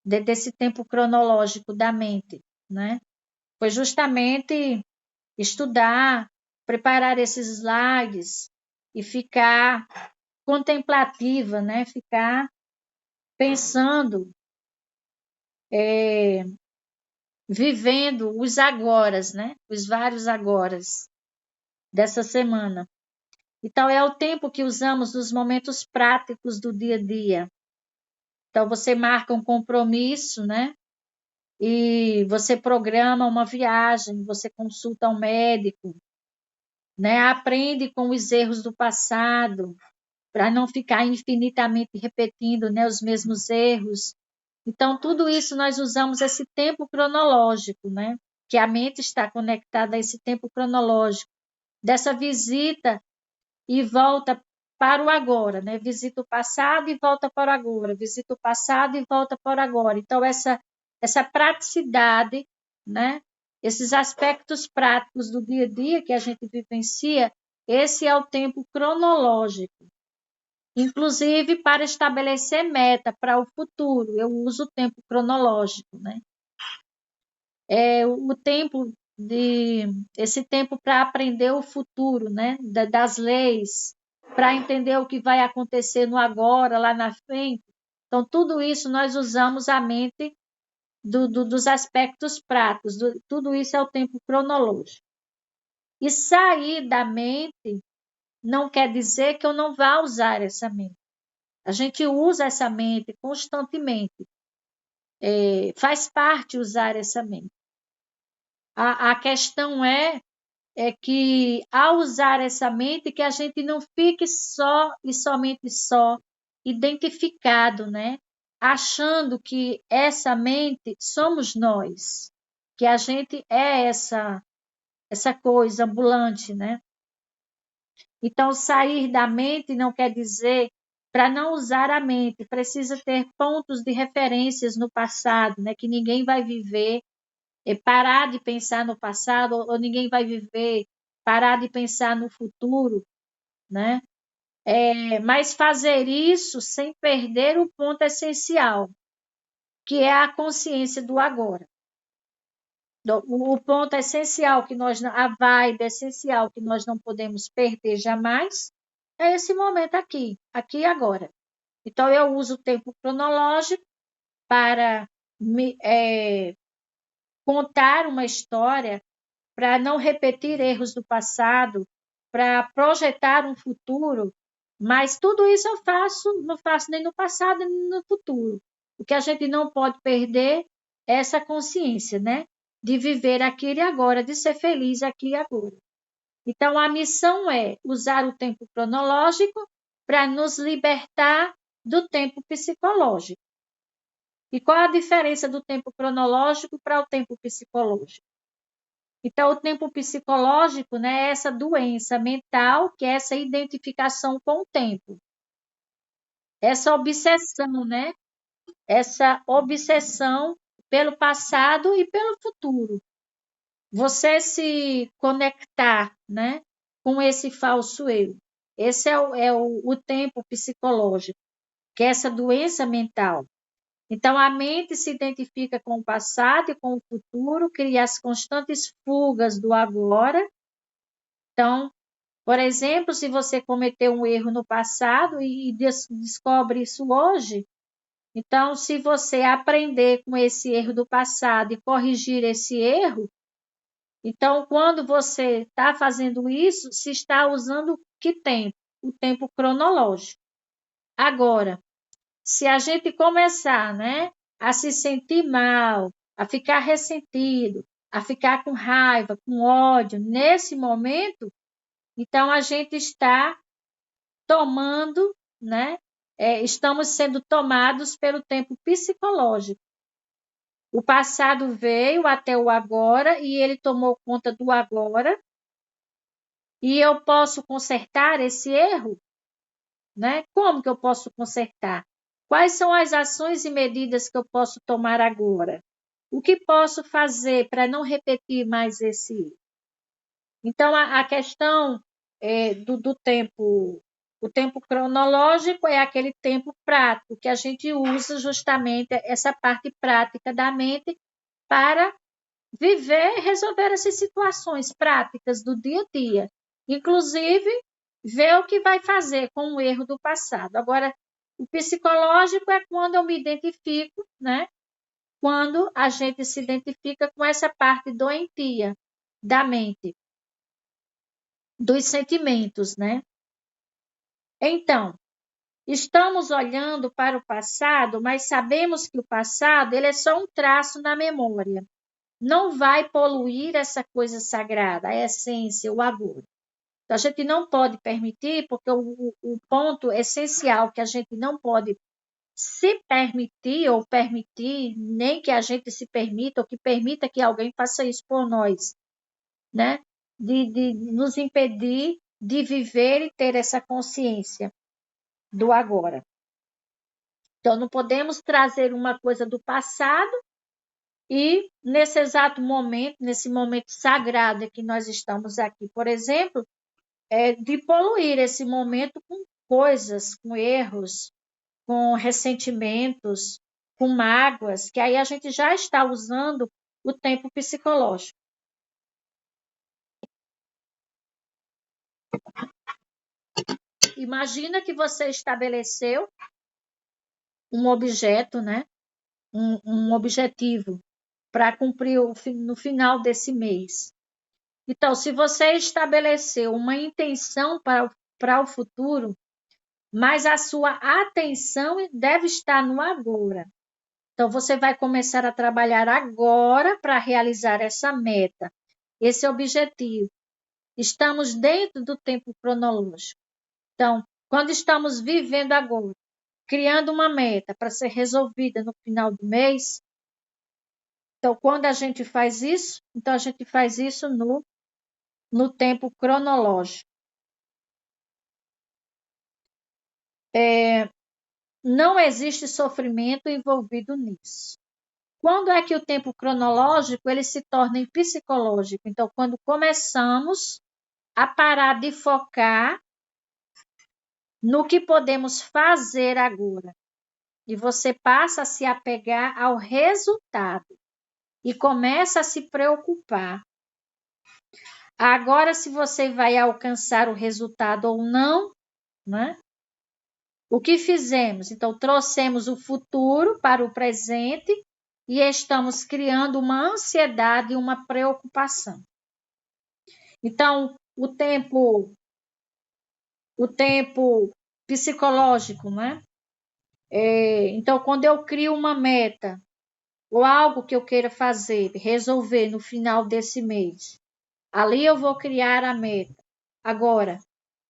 desse tempo cronológico da mente, né? Foi justamente estudar, preparar esses slides e ficar contemplativa, né? Ficar pensando, vivendo os agoras, né? Os vários agoras dessa semana. Então, é o tempo que usamos nos momentos práticos do dia a dia. Então, você marca um compromisso, né? E você programa uma viagem, você consulta um médico, né? Aprende com os erros do passado, para não ficar infinitamente repetindo, né, os mesmos erros. Então, tudo isso nós usamos esse tempo cronológico, né? Que a mente está conectada a esse tempo cronológico, dessa visita e volta para o agora, né? Visita o passado e volta para o agora, visita o passado e volta para o agora. Então, essa praticidade, né? Esses aspectos práticos do dia a dia que a gente vivencia, esse é o tempo cronológico. Inclusive, para estabelecer meta para o futuro, eu uso o tempo cronológico, né? O tempo esse tempo para aprender o futuro, né? Das leis, para entender o que vai acontecer no agora, lá na frente. Então, tudo isso nós usamos a mente dos aspectos práticos, tudo isso é o tempo cronológico. E sair da mente não quer dizer que eu não vá usar essa mente. A gente usa essa mente constantemente. Faz parte usar essa mente. A questão é que, ao usar essa mente, que a gente não fique só e somente só identificado, né? Achando que essa mente somos nós, que a gente é essa coisa ambulante, né? Então, sair da mente não quer dizer, para não usar a mente, precisa ter pontos de referências no passado, né? Que ninguém vai viver, parar de pensar no passado, ou ninguém vai viver, parar de pensar no futuro, né? Mas fazer isso sem perder o ponto essencial, que é a consciência do agora. O ponto essencial que a vibe essencial que nós não podemos perder jamais é esse momento aqui e agora. Então, eu uso o tempo cronológico para contar uma história, para não repetir erros do passado, para projetar um futuro, mas tudo isso eu faço, não faço nem no passado nem no futuro. O que a gente não pode perder é essa consciência, né? De viver aqui e agora, de ser feliz aqui e agora. Então, a missão é usar o tempo cronológico para nos libertar do tempo psicológico. E qual a diferença do tempo cronológico para o tempo psicológico? Então, o tempo psicológico, né, é essa doença mental, que é essa identificação com o tempo. Essa obsessão, né? Essa obsessão pelo passado e pelo futuro. Você se conectar, né, com esse falso eu. Esse é o tempo psicológico, que é essa doença mental. Então, a mente se identifica com o passado e com o futuro, cria as constantes fugas do agora. Então, por exemplo, se você cometeu um erro no passado e descobre isso hoje, então, se você aprender com esse erro do passado e corrigir esse erro, então, quando você está fazendo isso, se está usando que tempo? O tempo cronológico. Agora, se a gente começar, né, a se sentir mal, a ficar ressentido, a ficar com raiva, com ódio, nesse momento, então a gente está tomando, né, estamos sendo tomados pelo tempo psicológico. O passado veio até o agora e ele tomou conta do agora. E eu posso consertar esse erro, né? Como que eu posso consertar? Quais são as ações e medidas que eu posso tomar agora? O que posso fazer para não repetir mais esse erro? Então, a questão do tempo, o tempo cronológico é aquele tempo prático que a gente usa justamente essa parte prática da mente para viver e resolver essas situações práticas do dia a dia. Inclusive, ver o que vai fazer com o erro do passado. Agora, o psicológico é quando eu me identifico, né? Quando a gente se identifica com essa parte doentia da mente, dos sentimentos, né? Então, estamos olhando para o passado, mas sabemos que o passado ele é só um traço na memória. Não vai poluir essa coisa sagrada, a essência, o agora. Então, a gente não pode permitir, porque o ponto essencial que a gente não pode se permitir ou permitir, nem que a gente se permita ou que permita que alguém faça isso por nós, né? De nos impedir de viver e ter essa consciência do agora. Então, não podemos trazer uma coisa do passado e, nesse exato momento, nesse momento sagrado que nós estamos aqui, por exemplo, de poluir esse momento com coisas, com erros, com ressentimentos, com mágoas, que aí a gente já está usando o tempo psicológico. Imagina que você estabeleceu um objeto, né? Um objetivo para cumprir no final desse mês. Então, se você estabeleceu uma intenção para o futuro, mas a sua atenção deve estar no agora. Então, você vai começar a trabalhar agora para realizar essa meta, esse objetivo. Estamos dentro do tempo cronológico. Então, quando estamos vivendo agora, criando uma meta para ser resolvida no final do mês, então, quando a gente faz isso, então a gente faz isso no tempo cronológico. Não existe sofrimento envolvido nisso. Quando é que o tempo cronológico ele se torna psicológico? Então, quando começamos a parar de focar no que podemos fazer agora, e você passa a se apegar ao resultado e começa a se preocupar. Agora, se você vai alcançar o resultado ou não, né? O que fizemos? Então, trouxemos o futuro para o presente e estamos criando uma ansiedade e uma preocupação. Então, o tempo psicológico, né? Então, quando eu crio uma meta ou algo que eu queira fazer, resolver no final desse mês, ali eu vou criar a meta. Agora,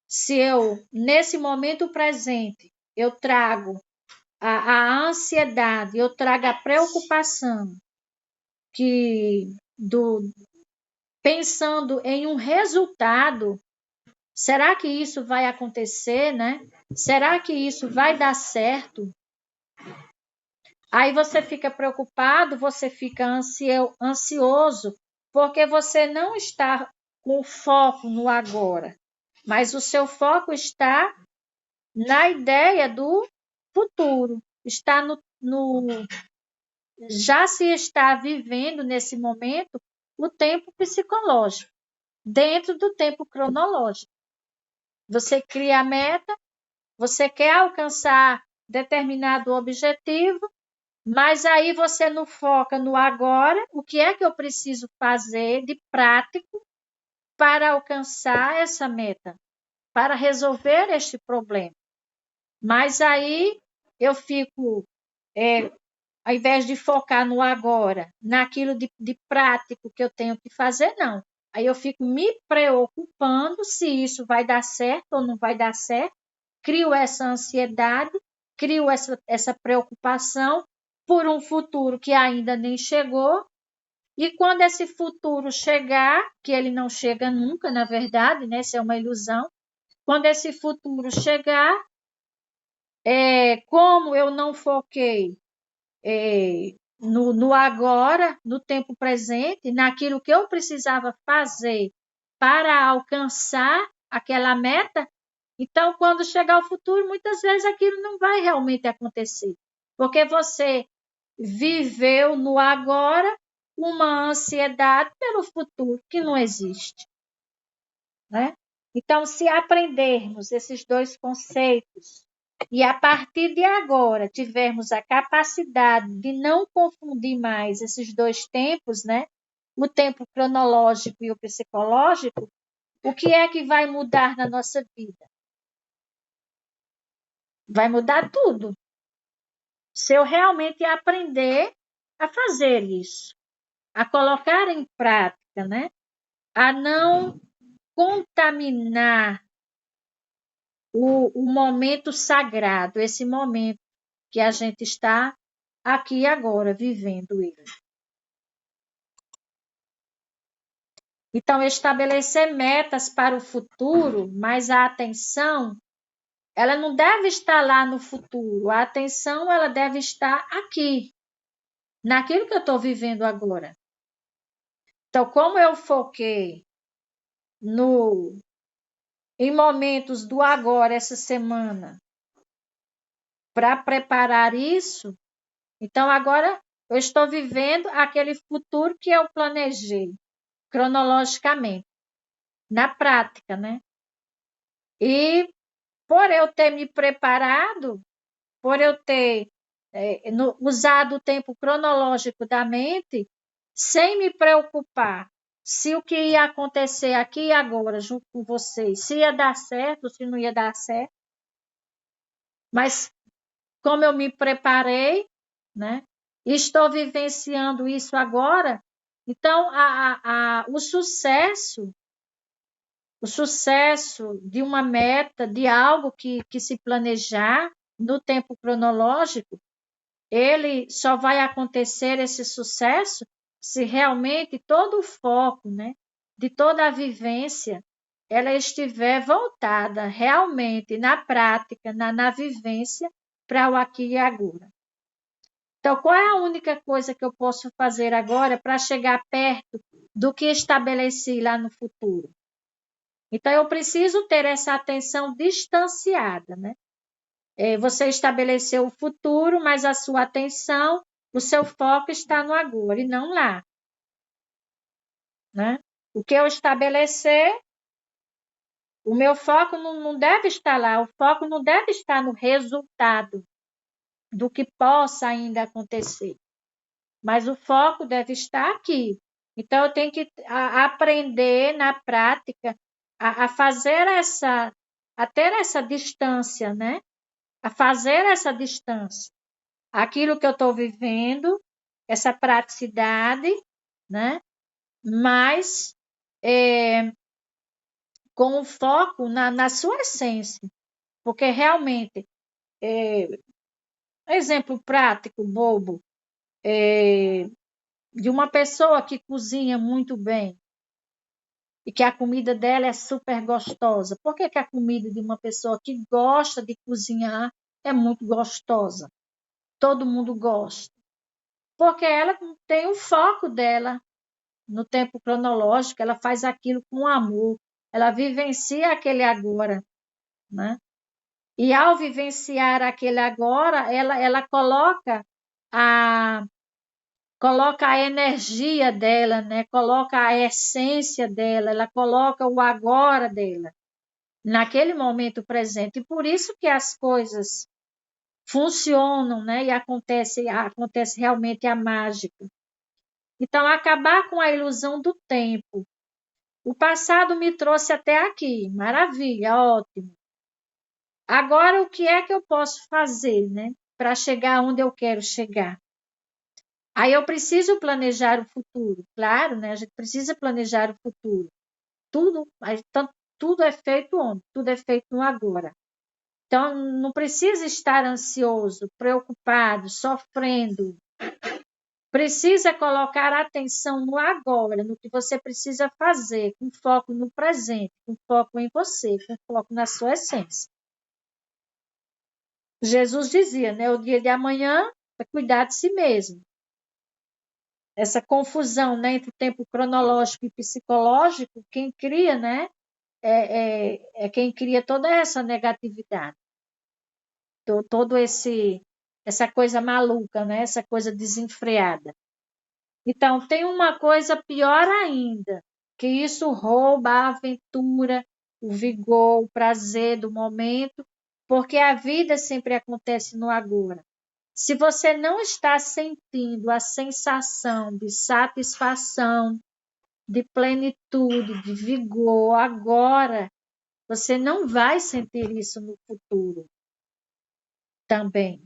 se eu, nesse momento presente, eu trago a ansiedade, eu trago a preocupação pensando em um resultado, será que isso vai acontecer, né? Será que isso vai dar certo? Aí você fica preocupado, você fica ansioso, porque você não está com foco no agora, mas o seu foco está na ideia do futuro, está já se está vivendo nesse momento o tempo psicológico, dentro do tempo cronológico. Você cria a meta, você quer alcançar determinado objetivo, mas aí você não foca no agora, o que é que eu preciso fazer de prático para alcançar essa meta, para resolver este problema. Mas aí eu fico, ao invés de focar no agora, naquilo de prático que eu tenho que fazer, não. Aí eu fico me preocupando se isso vai dar certo ou não vai dar certo, crio essa ansiedade crio essa preocupação por um futuro que ainda nem chegou. E quando esse futuro chegar, que ele não chega nunca, na verdade, né? Isso é uma ilusão. Quando esse futuro chegar, como eu não foquei no agora, no tempo presente, naquilo que eu precisava fazer para alcançar aquela meta, então, quando chegar o futuro, muitas vezes aquilo não vai realmente acontecer, porque você viveu no agora uma ansiedade pelo futuro que não existe, né? Então, se aprendermos esses dois conceitos e a partir de agora tivermos a capacidade de não confundir mais esses dois tempos, né? O tempo cronológico e o psicológico, o que é que vai mudar na nossa vida? Vai mudar tudo. Se eu realmente aprender a fazer isso, a colocar em prática, né? A não contaminar o momento sagrado, esse momento que a gente está aqui agora vivendo ele. Então, estabelecer metas para o futuro, mas a atenção, ela não deve estar lá no futuro. A atenção, ela deve estar aqui, naquilo que eu estou vivendo agora. Então, como eu foquei em momentos do agora, essa semana, para preparar isso, então agora eu estou vivendo aquele futuro que eu planejei cronologicamente, na prática, né? E por eu ter me preparado, por eu ter usado o tempo cronológico da mente, sem me preocupar se o que ia acontecer aqui e agora, junto com vocês, se ia dar certo, se não ia dar certo, mas como eu me preparei, né? E estou vivenciando isso agora, então o sucesso de uma meta, de algo que se planejar no tempo cronológico, ele só vai acontecer esse sucesso se realmente todo o foco, né, de toda a vivência, ela estiver voltada realmente na prática, na vivência, para o aqui e agora. Então, qual é a única coisa que eu posso fazer agora para chegar perto do que estabeleci lá no futuro? Então, eu preciso ter essa atenção distanciada, né? Você estabeleceu o futuro, mas a sua atenção, o seu foco está no agora e não lá, né? O que eu estabelecer, o meu foco não deve estar lá, o foco não deve estar no resultado do que possa ainda acontecer, mas o foco deve estar aqui. Então, eu tenho que aprender na prática a fazer a ter essa distância, né? A fazer essa distância. Aquilo que eu estou vivendo, essa praticidade, né? Mas com o foco na sua essência. Porque realmente, exemplo prático, bobo, de uma pessoa que cozinha muito bem e que a comida dela é super gostosa. Por que a comida de uma pessoa que gosta de cozinhar é muito gostosa? Todo mundo gosta. Porque ela tem o foco dela no tempo cronológico, ela faz aquilo com amor, ela vivencia aquele agora, né? E ao vivenciar aquele agora, ela coloca a energia dela, né? Coloca a essência dela, ela coloca o agora dela naquele momento presente. E por isso que as coisas funcionam, né? E acontece realmente a mágica. Então, acabar com a ilusão do tempo. O passado me trouxe até aqui, maravilha, ótimo. Agora, o que é que eu posso fazer, né? Para chegar onde eu quero chegar? Aí eu preciso planejar o futuro, claro, né? A gente precisa planejar o futuro. Tudo é feito onde? Tudo é feito no agora. Então, não precisa estar ansioso, preocupado, sofrendo. Precisa colocar atenção no agora, no que você precisa fazer, com foco no presente, com foco em você, com foco na sua essência. Jesus dizia, né? O dia de amanhã é cuidar de si mesmo. Essa confusão, né, entre o tempo cronológico e psicológico, quem cria, né, é quem cria toda essa negatividade, todo essa coisa maluca, né, essa coisa desenfreada. Então, tem uma coisa pior ainda, que isso rouba a aventura, o vigor, o prazer do momento, porque a vida sempre acontece no agora. Se você não está sentindo a sensação de satisfação, de plenitude, de vigor agora, você não vai sentir isso no futuro também.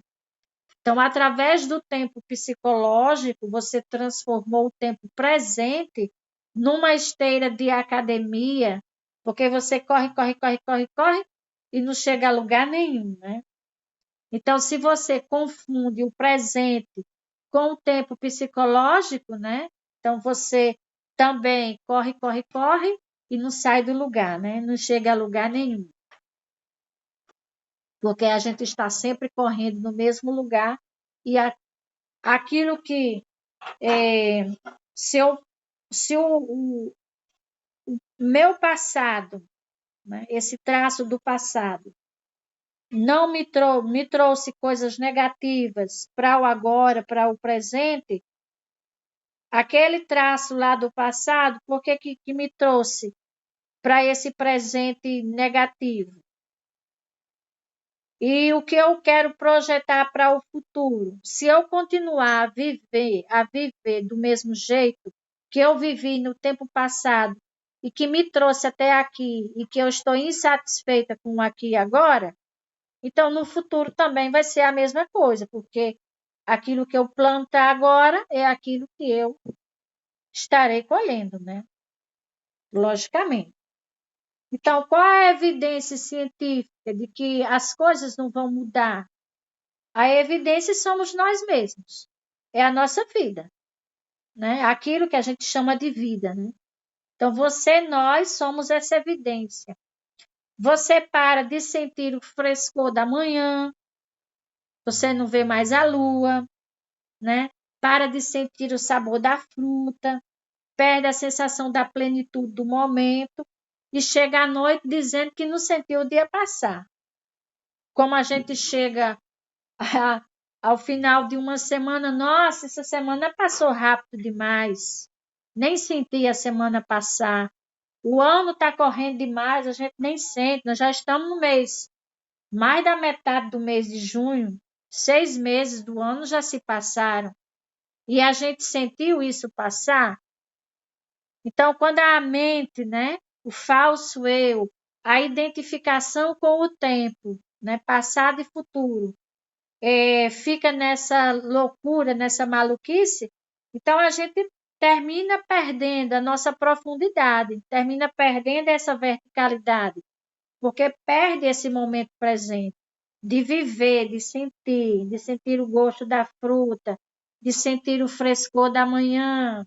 Então, através do tempo psicológico, você transformou o tempo presente numa esteira de academia, porque você corre, corre, corre, corre, corre e não chega a lugar nenhum, né? Então, se você confunde o presente com o tempo psicológico, né? Então, você também corre, corre, corre e não sai do lugar, né? Não chega a lugar nenhum. Porque a gente está sempre correndo no mesmo lugar e aquilo que se o meu passado, né, esse traço do passado, não me trouxe coisas negativas para o agora, para o presente, aquele traço lá do passado, por que me trouxe para esse presente negativo? E o que eu quero projetar para o futuro? Se eu continuar a viver do mesmo jeito que eu vivi no tempo passado e que me trouxe até aqui e que eu estou insatisfeita com o aqui e agora, então no futuro também vai ser a mesma coisa, porque aquilo que eu plantar agora é aquilo que eu estarei colhendo, né? Logicamente. Então, qual é a evidência científica de que as coisas não vão mudar? A evidência somos nós mesmos. É a nossa vida, né? Aquilo que a gente chama de vida, né? Então, nós somos essa evidência. Você para de sentir o frescor da manhã, você não vê mais a lua, né? Para de sentir o sabor da fruta, perde a sensação da plenitude do momento e chega à noite dizendo que não sentiu o dia passar. Como a gente chega ao final de uma semana, nossa, essa semana passou rápido demais. Nem senti a semana passar. O ano está correndo demais, a gente nem sente. Nós já estamos no mês, mais da metade do mês de junho. 6 meses do ano já se passaram. E a gente sentiu isso passar. Então, quando a mente, né, o falso eu, a identificação com o tempo, né, passado e futuro, fica nessa loucura, nessa maluquice, então a gente termina perdendo a nossa profundidade, termina perdendo essa verticalidade, porque perde esse momento presente de viver, de sentir o gosto da fruta, de sentir o frescor da manhã,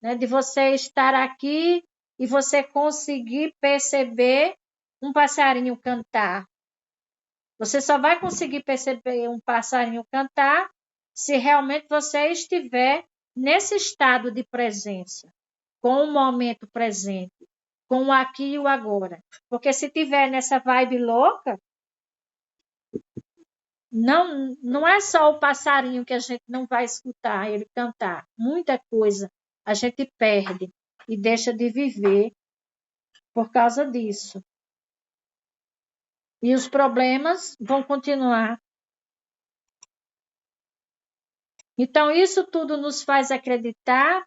né? De você estar aqui e você conseguir perceber um passarinho cantar. Você só vai conseguir perceber um passarinho cantar se realmente você estiver nesse estado de presença, com o momento presente, com o aqui e o agora. Porque se tiver nessa vibe louca, não é só o passarinho que a gente não vai escutar ele cantar. Muita coisa a gente perde e deixa de viver por causa disso. E os problemas vão continuar. Então, isso tudo nos faz acreditar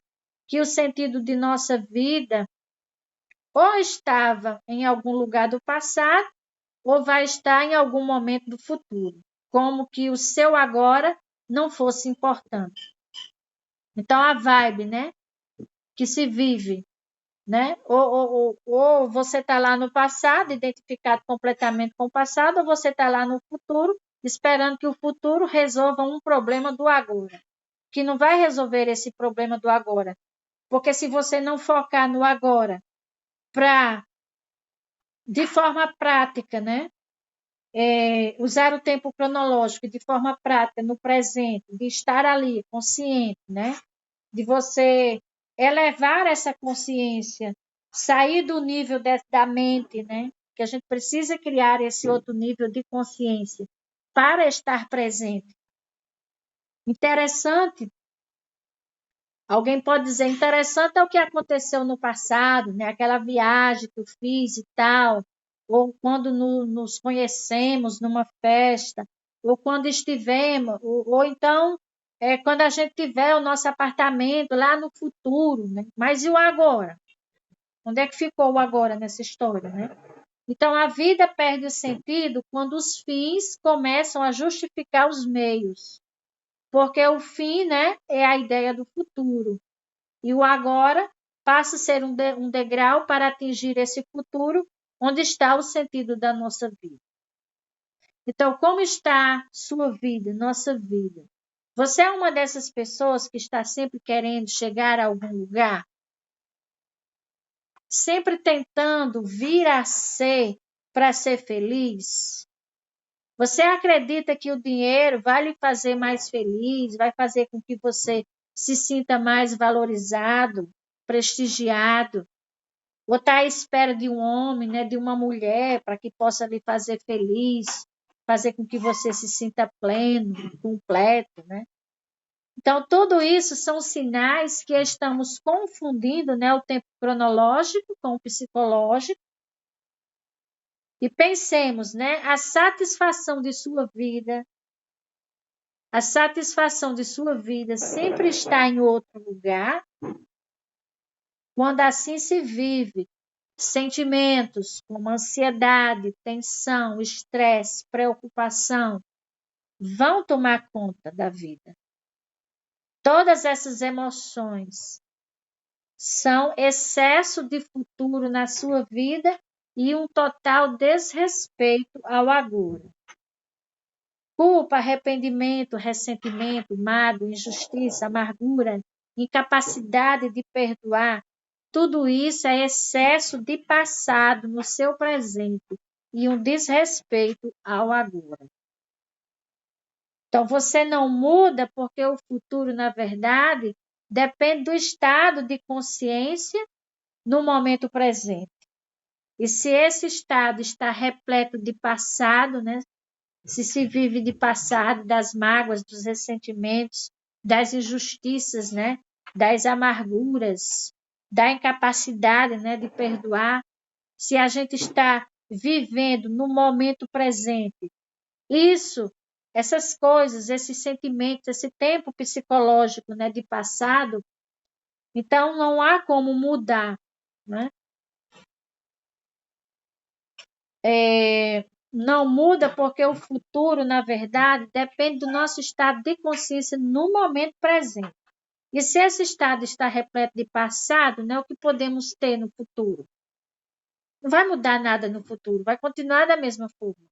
que o sentido de nossa vida ou estava em algum lugar do passado ou vai estar em algum momento do futuro, como que o seu agora não fosse importante. Então, a vibe, né, que se vive né? Ou você está lá no passado, identificado completamente com o passado, ou você está lá no futuro, esperando que o futuro resolva um problema do agora, que não vai resolver esse problema do agora. Porque se você não focar no agora, de forma prática, né? Usar o tempo cronológico de forma prática no presente, de estar ali consciente, né? De você elevar essa consciência, sair do nível da mente, né? Que a gente precisa criar esse outro nível de consciência para estar presente. Interessante. Alguém pode dizer, interessante é o que aconteceu no passado, né? Aquela viagem que eu fiz e tal, ou quando nos conhecemos numa festa, ou quando estivemos, ou então quando a gente tiver o nosso apartamento lá no futuro, né? Mas e o agora? Onde é que ficou o agora nessa história, né? Então a vida perde o sentido quando os fins começam a justificar os meios, porque o fim, né, é a ideia do futuro. E o agora passa a ser um degrau para atingir esse futuro, onde está o sentido da nossa vida. Então, como está sua vida, nossa vida? Você é uma dessas pessoas que está sempre querendo chegar a algum lugar? Sempre tentando vir a ser para ser feliz? Você acredita que o dinheiro vai lhe fazer mais feliz, vai fazer com que você se sinta mais valorizado, prestigiado? Ou está à espera de um homem, né, de uma mulher, para que possa lhe fazer feliz, fazer com que você se sinta pleno, completo, né? Então, tudo isso são sinais que estamos confundindo, né, o tempo cronológico com o psicológico. E pensemos, né, a satisfação de sua vida sempre está em outro lugar. Quando assim se vive, sentimentos como ansiedade, tensão, estresse, preocupação vão tomar conta da vida. Todas essas emoções são excesso de futuro na sua vida e um total desrespeito ao agora. Culpa, arrependimento, ressentimento, mágoa, injustiça, amargura, incapacidade de perdoar, tudo isso é excesso de passado no seu presente e um desrespeito ao agora. Então você não muda porque o futuro, na verdade, depende do estado de consciência no momento presente. E se esse estado está repleto de passado, né? Se vive de passado, das mágoas, dos ressentimentos, das injustiças, né? Das amarguras, da incapacidade, né? De perdoar, se a gente está vivendo no momento presente, essas coisas, esses sentimentos, esse tempo psicológico, né? De passado, então não há como mudar, né? Não muda porque o futuro, na verdade, depende do nosso estado de consciência no momento presente. E se esse estado está repleto de passado, né, o que podemos ter no futuro? Não vai mudar nada no futuro, vai continuar da mesma forma.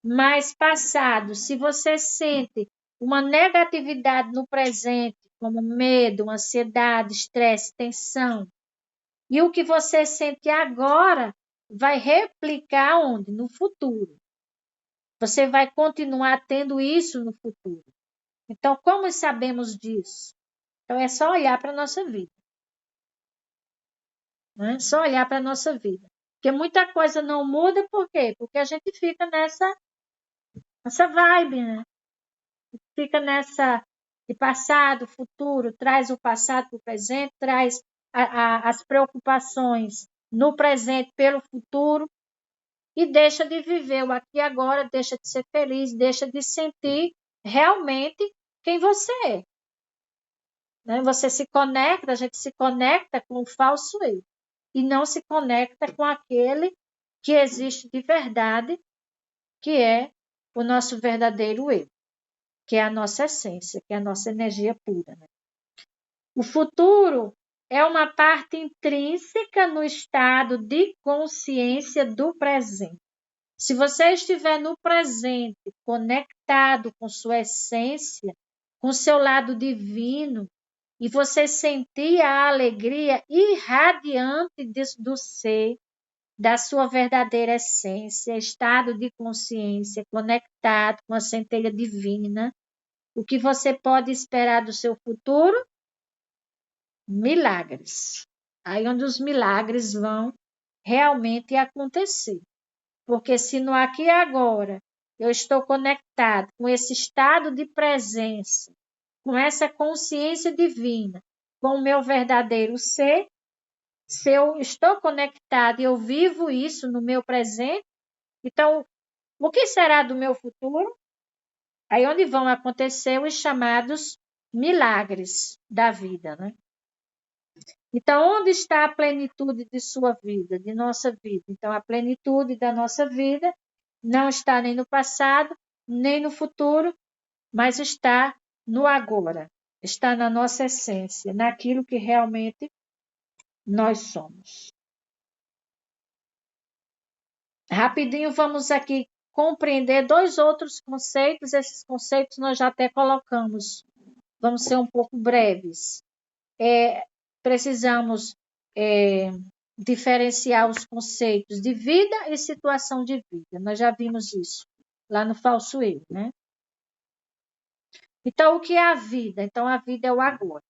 Mas passado, se você sente uma negatividade no presente, como medo, ansiedade, estresse, tensão, e o que você sente agora vai replicar onde? No futuro. Você vai continuar tendo isso no futuro. Então, como sabemos disso? Então, é só olhar para a nossa vida. Né? Só olhar para a nossa vida. Porque muita coisa não muda, por quê? Porque a gente fica nessa vibe, né? Fica nessa de passado, futuro, traz o passado para o presente, traz as preocupações no presente pelo futuro e deixa de viver o aqui e agora, deixa de ser feliz, deixa de sentir realmente quem você é. Né? Você se conecta, a gente se conecta com o falso eu e não se conecta com aquele que existe de verdade, que é o nosso verdadeiro eu, que é a nossa essência, que é a nossa energia pura. Né? O futuro é uma parte intrínseca no estado de consciência do presente. Se você estiver no presente, conectado com sua essência, com seu lado divino, e você sentir a alegria irradiante do ser, da sua verdadeira essência, estado de consciência, conectado com a centelha divina, o que você pode esperar do seu futuro? Milagres. Aí onde os milagres vão realmente acontecer. Porque se no aqui e agora eu estou conectado com esse estado de presença, com essa consciência divina, com o meu verdadeiro ser, se eu estou conectado e eu vivo isso no meu presente, então o que será do meu futuro? Aí onde vão acontecer os chamados milagres da vida, né? Então, onde está a plenitude de sua vida, de nossa vida? Então, a plenitude da nossa vida não está nem no passado, nem no futuro, mas está no agora, está na nossa essência, naquilo que realmente nós somos. Rapidinho, vamos aqui compreender dois outros conceitos. Esses conceitos nós já até colocamos. Vamos ser um pouco breves. Precisamos diferenciar os conceitos de vida e situação de vida. Nós já vimos isso lá no falso eu, né? Então, o que é a vida? Então, a vida é o agora.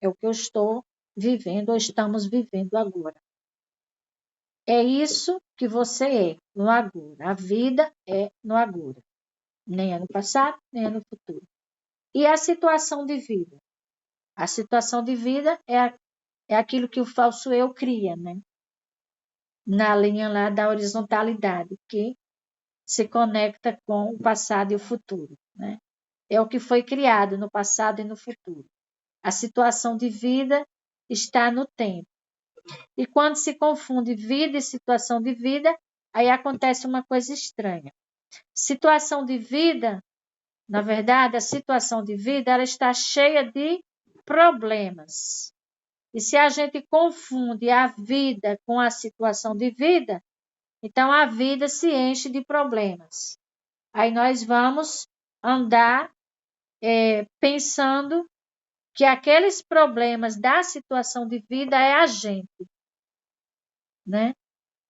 É o que eu estou vivendo ou estamos vivendo agora. É isso que você é no agora. A vida é no agora. Nem é no passado, nem é no futuro. E a situação de vida? A situação de vida é aquilo que o falso eu cria, né? Na linha lá da horizontalidade, que se conecta com o passado e o futuro, né? É o que foi criado no passado e no futuro. A situação de vida está no tempo. E quando se confunde vida e situação de vida, aí acontece uma coisa estranha. Situação de vida, na verdade, a situação de vida, ela está cheia de problemas. E se a gente confunde a vida com a situação de vida, então a vida se enche de problemas. Aí nós vamos andar pensando que aqueles problemas da situação de vida é a gente, né?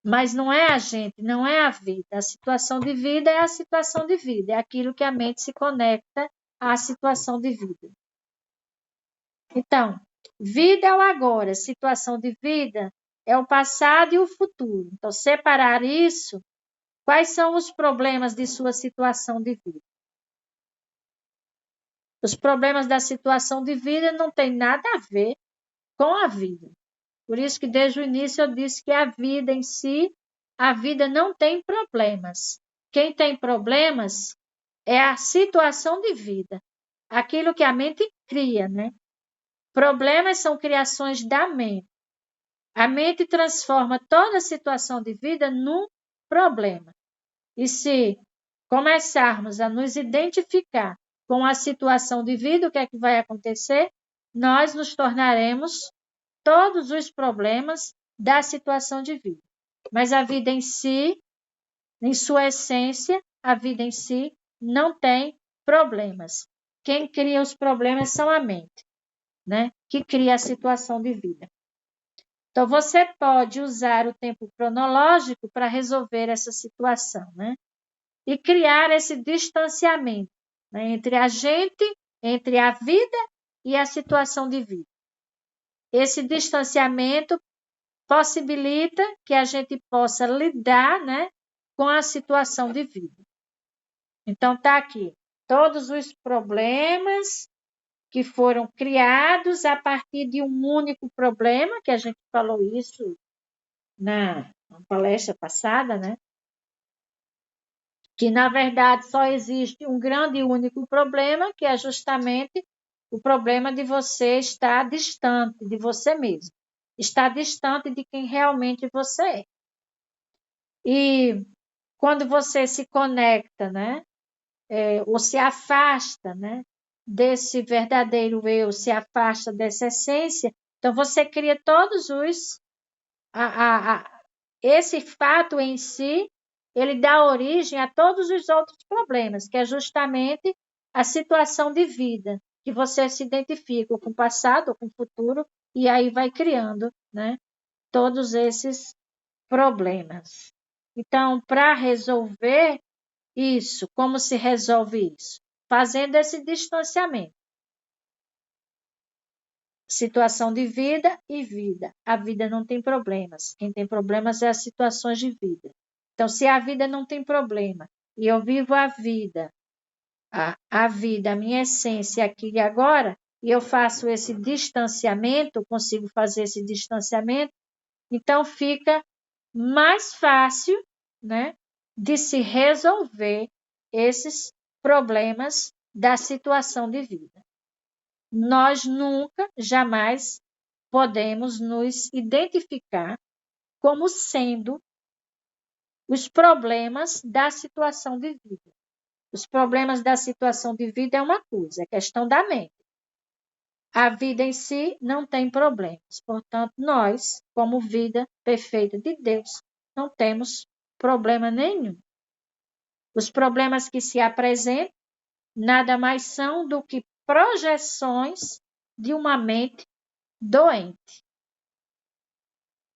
Mas não é a gente, não é a vida. A situação de vida é a situação de vida, é aquilo que a mente se conecta à situação de vida. Então, vida é o agora, situação de vida é o passado e o futuro. Então, separar isso, quais são os problemas de sua situação de vida? Os problemas da situação de vida não têm nada a ver com a vida. Por isso que desde o início eu disse que a vida em si, a vida não tem problemas. Quem tem problemas é a situação de vida, aquilo que a mente cria, né? Problemas são criações da mente. A mente transforma toda a situação de vida num problema. E se começarmos a nos identificar com a situação de vida, o que é que vai acontecer? Nós nos tornaremos todos os problemas da situação de vida. Mas a vida em si, em sua essência, a vida em si não tem problemas. Quem cria os problemas são a mente, né? Que cria a situação de vida. Então, você pode usar o tempo cronológico para resolver essa situação, né? E criar esse distanciamento, né, entre a gente, entre a vida e a situação de vida. Esse distanciamento possibilita que a gente possa lidar, né, com a situação de vida. Então, está aqui todos os problemas que foram criados a partir de um único problema, que a gente falou isso na palestra passada, né? Que, na verdade, só existe um grande e único problema, que é justamente o problema de você estar distante de você mesmo, estar distante de quem realmente você é. E quando você se conecta, né, ou se afasta, né, desse verdadeiro eu, se afasta dessa essência, Então, você cria todos os... esse fato em si, ele dá origem a todos os outros problemas, que é justamente a situação de vida, que você se identifica com o passado ou com o futuro, e aí vai criando, né, todos esses problemas. Então, para resolver isso, como se resolve isso? Fazendo esse distanciamento. Situação de vida e vida. A vida não tem problemas. Quem tem problemas é as situações de vida. Então, se a vida não tem problema e eu vivo a vida, a minha essência aqui e agora, e eu faço esse distanciamento, consigo fazer esse distanciamento, então fica mais fácil, né, de se resolver esses problemas da situação de vida. Nós nunca, jamais podemos nos identificar como sendo os problemas da situação de vida. Os problemas da situação de vida é uma coisa, é questão da mente. A vida em si não tem problemas. Portanto, nós, como vida perfeita de Deus, não temos problema nenhum. Os problemas que se apresentam nada mais são do que projeções de uma mente doente,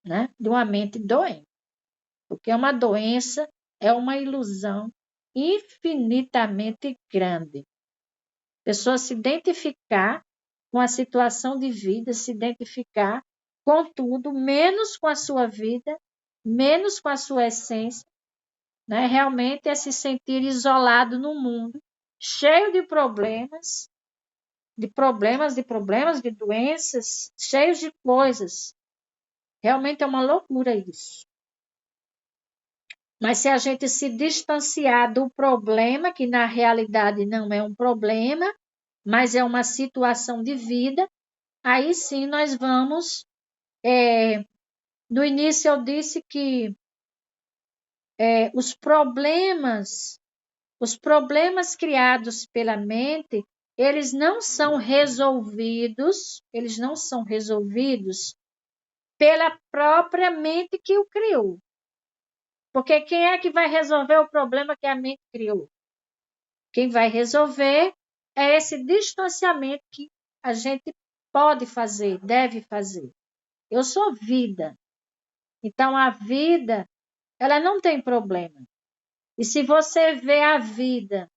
né? De uma mente doente. Porque uma doença é uma ilusão infinitamente grande. A pessoa se identificar com a situação de vida, se identificar com tudo, menos com a sua vida, menos com a sua essência, né? Realmente é se sentir isolado no mundo, cheio de problemas, de doenças, cheios de coisas. Realmente é uma loucura isso. Mas se a gente se distanciar do problema, que na realidade não é um problema, mas é uma situação de vida, aí sim nós vamos. No início eu disse que os problemas criados pela mente, eles não são resolvidos pela própria mente que o criou. Porque quem é que vai resolver o problema que a mente criou? Quem vai resolver é esse distanciamento que a gente pode fazer, deve fazer. Eu sou vida. Então, a vida, ela não tem problema. E se você vê a vida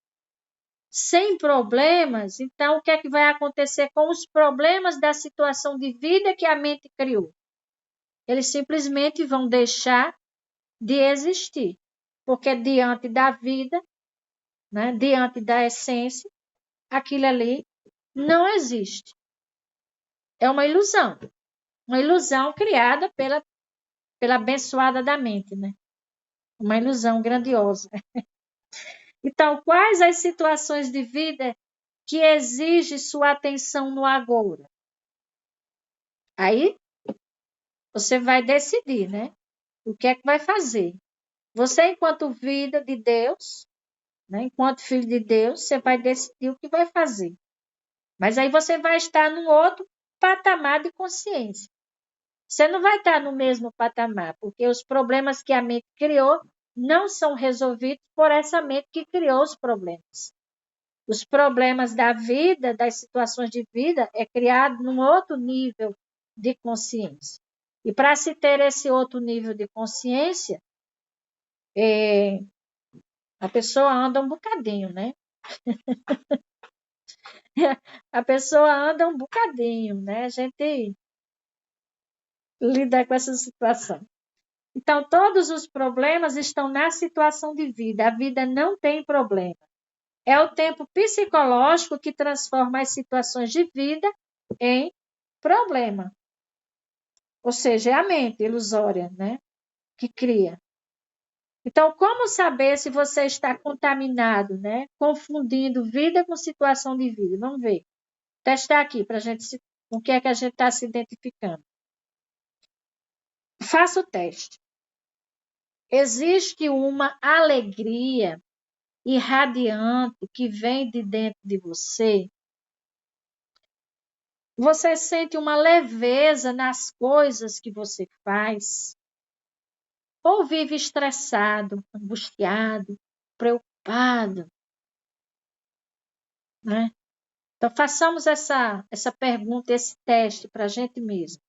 sem problemas, então o que é que vai acontecer com os problemas da situação de vida que a mente criou? Eles simplesmente vão deixar de existir. Porque diante da vida, né, diante da essência, aquilo ali não existe. É uma ilusão criada pela abençoada da mente, né? Uma ilusão grandiosa. Então, quais as situações de vida que exigem sua atenção no agora? Aí você vai decidir, né? O que é que vai fazer? Você, enquanto vida de Deus, né? Enquanto filho de Deus, você vai decidir o que vai fazer. Mas aí você vai estar num outro patamar de consciência. Você não vai estar no mesmo patamar, porque os problemas que a mente criou não são resolvidos por essa mente que criou os problemas. Os problemas da vida, das situações de vida, é criado num outro nível de consciência. E para se ter esse outro nível de consciência, a pessoa anda um bocadinho, né? A pessoa anda um bocadinho, né? A gente lida com essa situação. Então, todos os problemas estão na situação de vida. A vida não tem problema. É o tempo psicológico que transforma as situações de vida em problema. Ou seja, é a mente ilusória, né, que cria. Então, como saber se você está contaminado, né, confundindo vida com situação de vida? Vamos ver. Testar aqui para a gente com o que é que a gente está se identificando. Faça o teste. Existe uma alegria irradiante que vem de dentro de você Você sente uma leveza nas coisas que você faz? Ou vive estressado, angustiado, preocupado, né? Então, façamos essa pergunta, esse teste para a gente mesmo.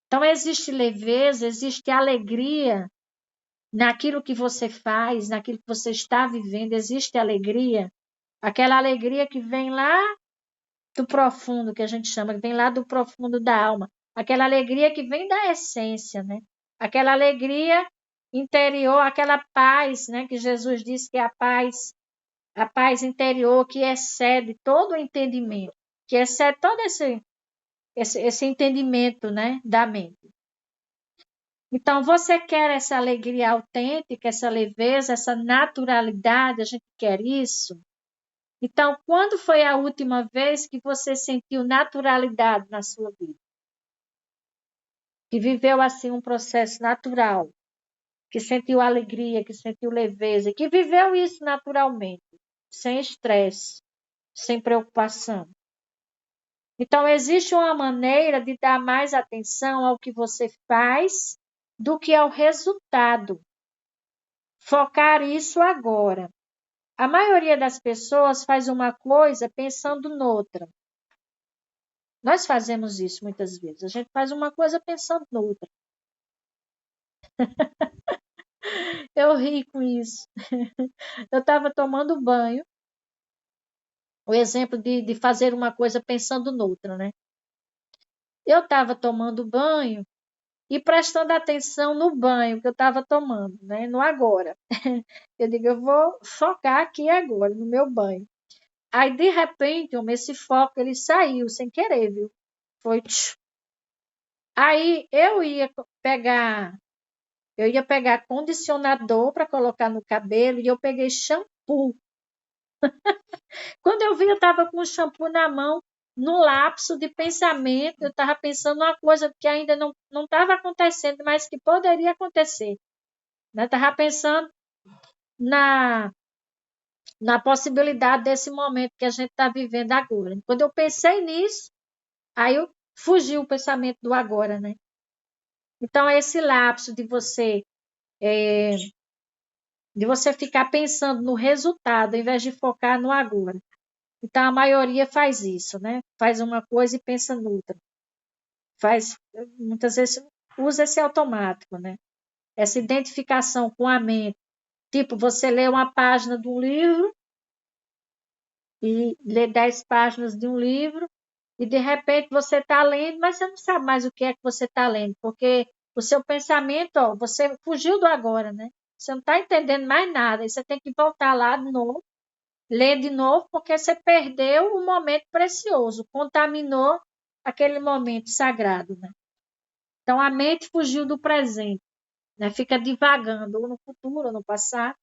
Então, existe leveza, existe alegria naquilo que você faz, naquilo que você está vivendo, existe alegria. Aquela alegria que vem lá do profundo, que a gente chama, que vem lá do profundo da alma. Aquela alegria que vem da essência, né? Aquela alegria interior, aquela paz, né? Que Jesus disse que é a paz interior que excede todo o entendimento, que excede todo esse entendimento, né? Da mente. Então, você quer essa alegria autêntica, essa leveza, essa naturalidade, a gente quer isso? Então, quando foi a última vez que você sentiu naturalidade na sua vida? Que viveu assim um processo natural, que sentiu alegria, que sentiu leveza, que viveu isso naturalmente, sem estresse, sem preocupação. Então, existe uma maneira de dar mais atenção ao que você faz do que ao resultado. Focar isso agora. A maioria das pessoas faz uma coisa pensando noutra. Nós fazemos isso muitas vezes. A gente faz uma coisa pensando noutra. Eu ri com isso. Eu estava tomando banho. O exemplo de fazer uma coisa pensando noutra, né? Eu estava tomando banho e prestando atenção no banho que eu estava tomando, né? No agora. Eu digo, eu vou focar aqui agora, no meu banho. Aí, de repente, esse foco, ele saiu sem querer, viu? Foi... Aí, eu ia pegar condicionador para colocar no cabelo e eu peguei shampoo. Quando eu vi, eu estava com o shampoo na mão, no lapso de pensamento, eu estava pensando uma coisa que ainda não estava acontecendo, mas que poderia acontecer. Eu estava pensando na possibilidade desse momento que a gente está vivendo agora. Quando eu pensei nisso, aí fugiu o pensamento do agora, né? Então, esse lapso de você ficar pensando no resultado, ao invés de focar no agora. Então, a maioria faz isso, né? Faz uma coisa e pensa noutra. Muitas vezes, usa esse automático, né? Essa identificação com a mente. Tipo, você lê uma página de um livro e lê 10 páginas de um livro e, de repente, você está lendo, mas você não sabe mais o que é que você está lendo, porque o seu pensamento, ó, você fugiu do agora, né? Você não está entendendo mais nada, e você tem que voltar lá de novo, ler de novo, porque você perdeu um momento precioso, contaminou aquele momento sagrado, né? Então, a mente fugiu do presente, né? Fica divagando, ou no futuro, ou no passado.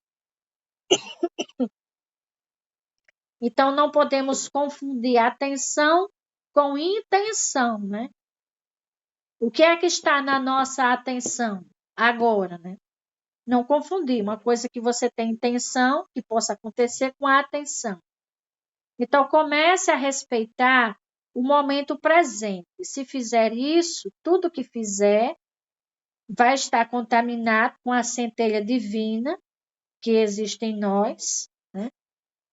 Então, não podemos confundir atenção com intenção, né? O que é que está na nossa atenção agora, né? Não confundir uma coisa que você tem intenção, que possa acontecer, com a atenção. Então, comece a respeitar o momento presente. Se fizer isso, tudo que fizer vai estar contaminado com a centelha divina que existe em nós, né?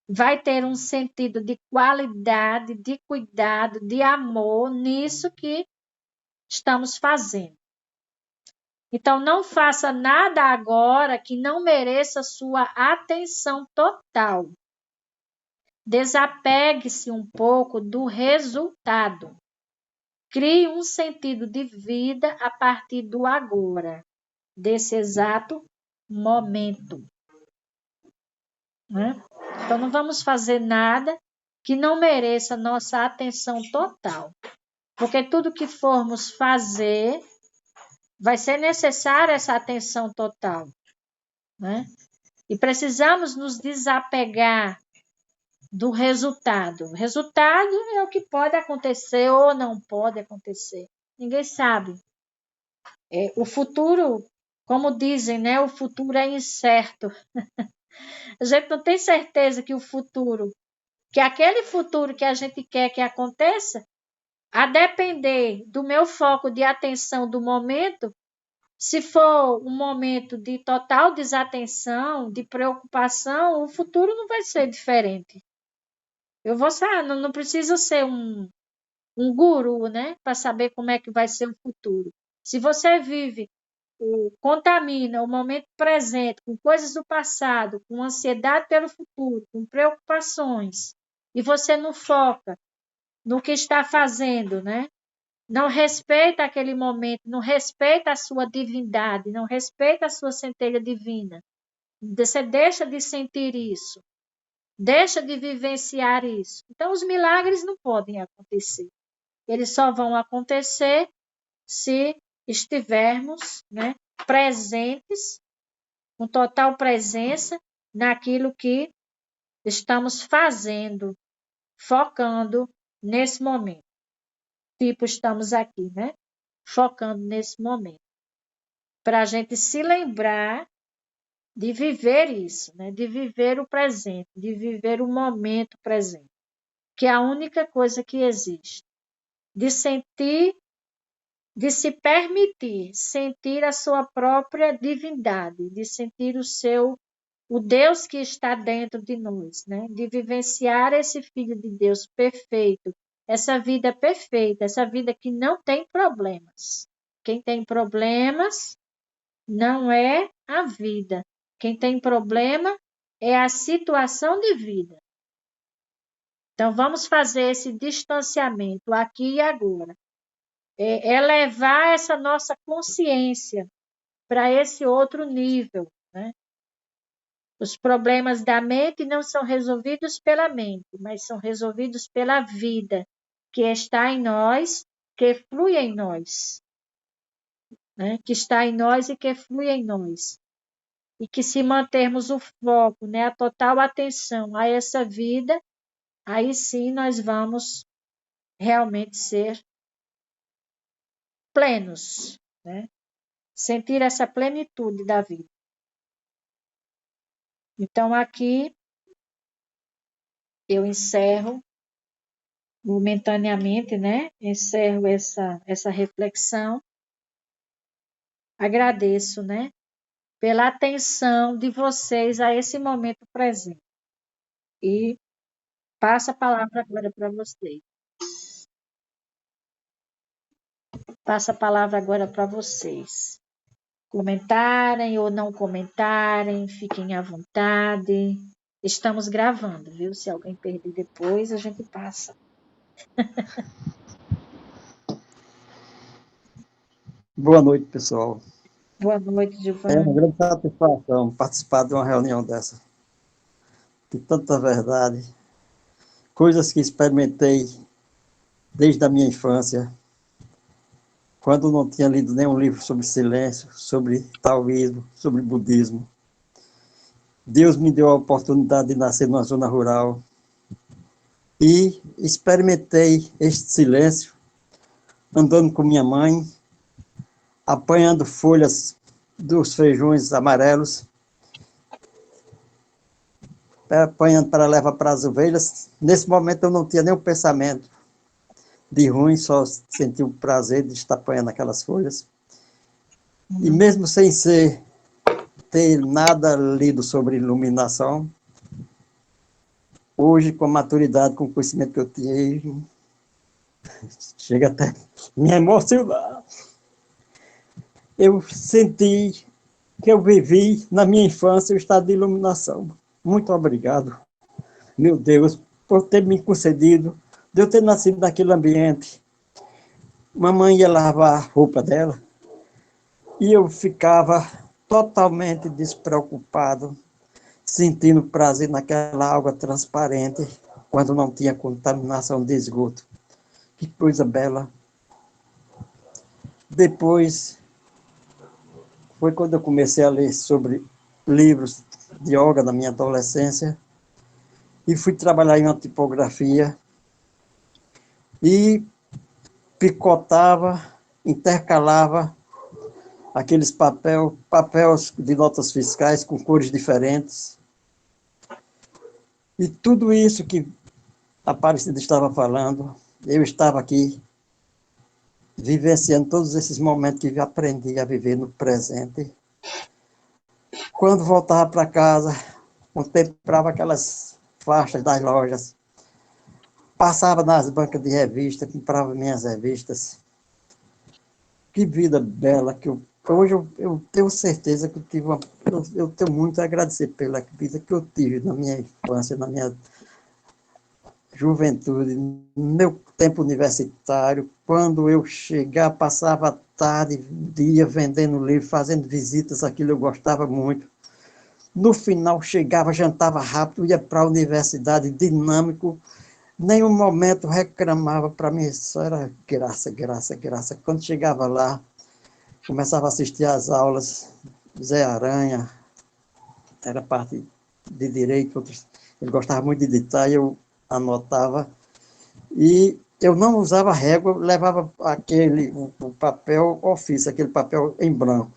Vai ter um sentido de qualidade, de cuidado, de amor nisso que estamos fazendo. Então, não faça nada agora que não mereça sua atenção total. Desapegue-se um pouco do resultado. Crie um sentido de vida a partir do agora, desse exato momento. Né? Então, não vamos fazer nada que não mereça nossa atenção total. Porque tudo que formos fazer vai ser necessária essa atenção total, né? E precisamos nos desapegar do resultado. O resultado é o que pode acontecer ou não pode acontecer. Ninguém sabe. O futuro, como dizem, né? O futuro é incerto. A gente não tem certeza que aquele futuro que a gente quer que aconteça, a depender do meu foco de atenção do momento, se for um momento de total desatenção, de preocupação, o futuro não vai ser diferente. Eu vou saber, não preciso ser um guru, né, para saber como é que vai ser o futuro. Se você vive, contamina o momento presente com coisas do passado, com ansiedade pelo futuro, com preocupações, e você não foca no que está fazendo, né? Não respeita aquele momento, não respeita a sua divindade, não respeita a sua centelha divina. Você deixa de sentir isso, deixa de vivenciar isso. Então, os milagres não podem acontecer. Eles só vão acontecer se estivermos, né, presentes, com total presença naquilo que estamos fazendo, focando nesse momento. Tipo, estamos aqui, né? Focando nesse momento. Para a gente se lembrar de viver isso, né? De viver o presente, de viver o momento presente, que é a única coisa que existe. De sentir, de se permitir sentir a sua própria divindade, de sentir o Deus que está dentro de nós, né? De vivenciar esse Filho de Deus perfeito, essa vida perfeita, essa vida que não tem problemas. Quem tem problemas não é a vida. Quem tem problema é a situação de vida. Então, vamos fazer esse distanciamento aqui e agora. Elevar essa nossa consciência para esse outro nível, né? Os problemas da mente não são resolvidos pela mente, mas são resolvidos pela vida que está em nós, que flui em nós, né? Que está em nós e que flui em nós. E que se mantermos o foco, né, a total atenção a essa vida, aí sim nós vamos realmente ser plenos, né? Sentir essa plenitude da vida. Então aqui eu encerro momentaneamente, né? Encerro essa reflexão. Agradeço, né, pela atenção de vocês a esse momento presente. E passo a palavra agora para vocês. Passo a palavra agora para vocês. Comentarem ou não comentarem, fiquem à vontade. Estamos gravando, viu? Se alguém perder depois, a gente passa.
Boa noite, pessoal.
Boa noite,
É uma
Giovanni.
grande satisfação participar de uma reunião dessa. De tanta verdade, coisas que experimentei desde a minha infância, quando não tinha lido nenhum livro sobre silêncio, sobre taoísmo, sobre budismo. Deus me deu a oportunidade de nascer numa zona rural e experimentei este silêncio andando com minha mãe, apanhando folhas dos feijões amarelos, apanhando para levar para as ovelhas. Nesse momento eu não tinha nenhum pensamento de ruim, só senti o prazer de estar apanhando aquelas folhas. E mesmo sem ter nada lido sobre iluminação, hoje, com a maturidade, com o conhecimento que eu tive, chega até me emocionar. Eu senti que eu vivi na minha infância o estado de iluminação. Muito obrigado, meu Deus, por ter me concedido, de eu ter nascido naquele ambiente. Mamãe ia lavar a roupa dela e eu ficava totalmente despreocupado, sentindo prazer naquela água transparente, quando não tinha contaminação de esgoto. Que coisa bela. Depois, foi quando eu comecei a ler sobre livros de yoga na minha adolescência, e fui trabalhar em uma tipografia, e picotava, intercalava aqueles papéis de notas fiscais com cores diferentes. E tudo isso que a Aparecida estava falando, eu estava aqui vivenciando todos esses momentos que eu aprendi a viver no presente. Quando voltava para casa, contemplava aquelas faixas das lojas, passava nas bancas de revista, comprava minhas revistas. Que vida bela que hoje eu tenho certeza que eu tive eu tenho muito a agradecer pela vida que eu tive na minha infância, na minha juventude, no meu tempo universitário, quando eu chegava, passava a tarde, dia vendendo livro, fazendo visitas, aquilo eu gostava muito. No final chegava, jantava rápido, ia para a universidade, dinâmico, nenhum momento reclamava para mim, só era graça, graça, graça. Quando chegava lá, começava a assistir às aulas, Zé Aranha, era parte de direito, outros, ele gostava muito de editar, eu anotava, e eu não usava régua, levava o papel ofício, aquele papel em branco.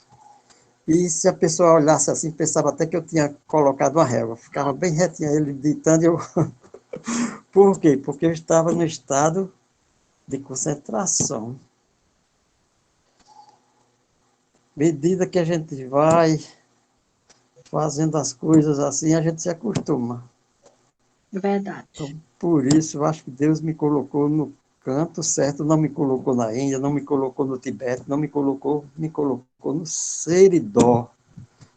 E se a pessoa olhasse assim, pensava até que eu tinha colocado uma régua. Ficava bem retinho ele ditando. Eu... Por quê? Porque eu estava no estado de concentração. À medida que a gente vai fazendo as coisas assim, a gente se acostuma.
Verdade.
Então, por isso, eu acho que Deus me colocou no canto certo, não me colocou na Índia, não me colocou no Tibete, não me colocou no Seridó,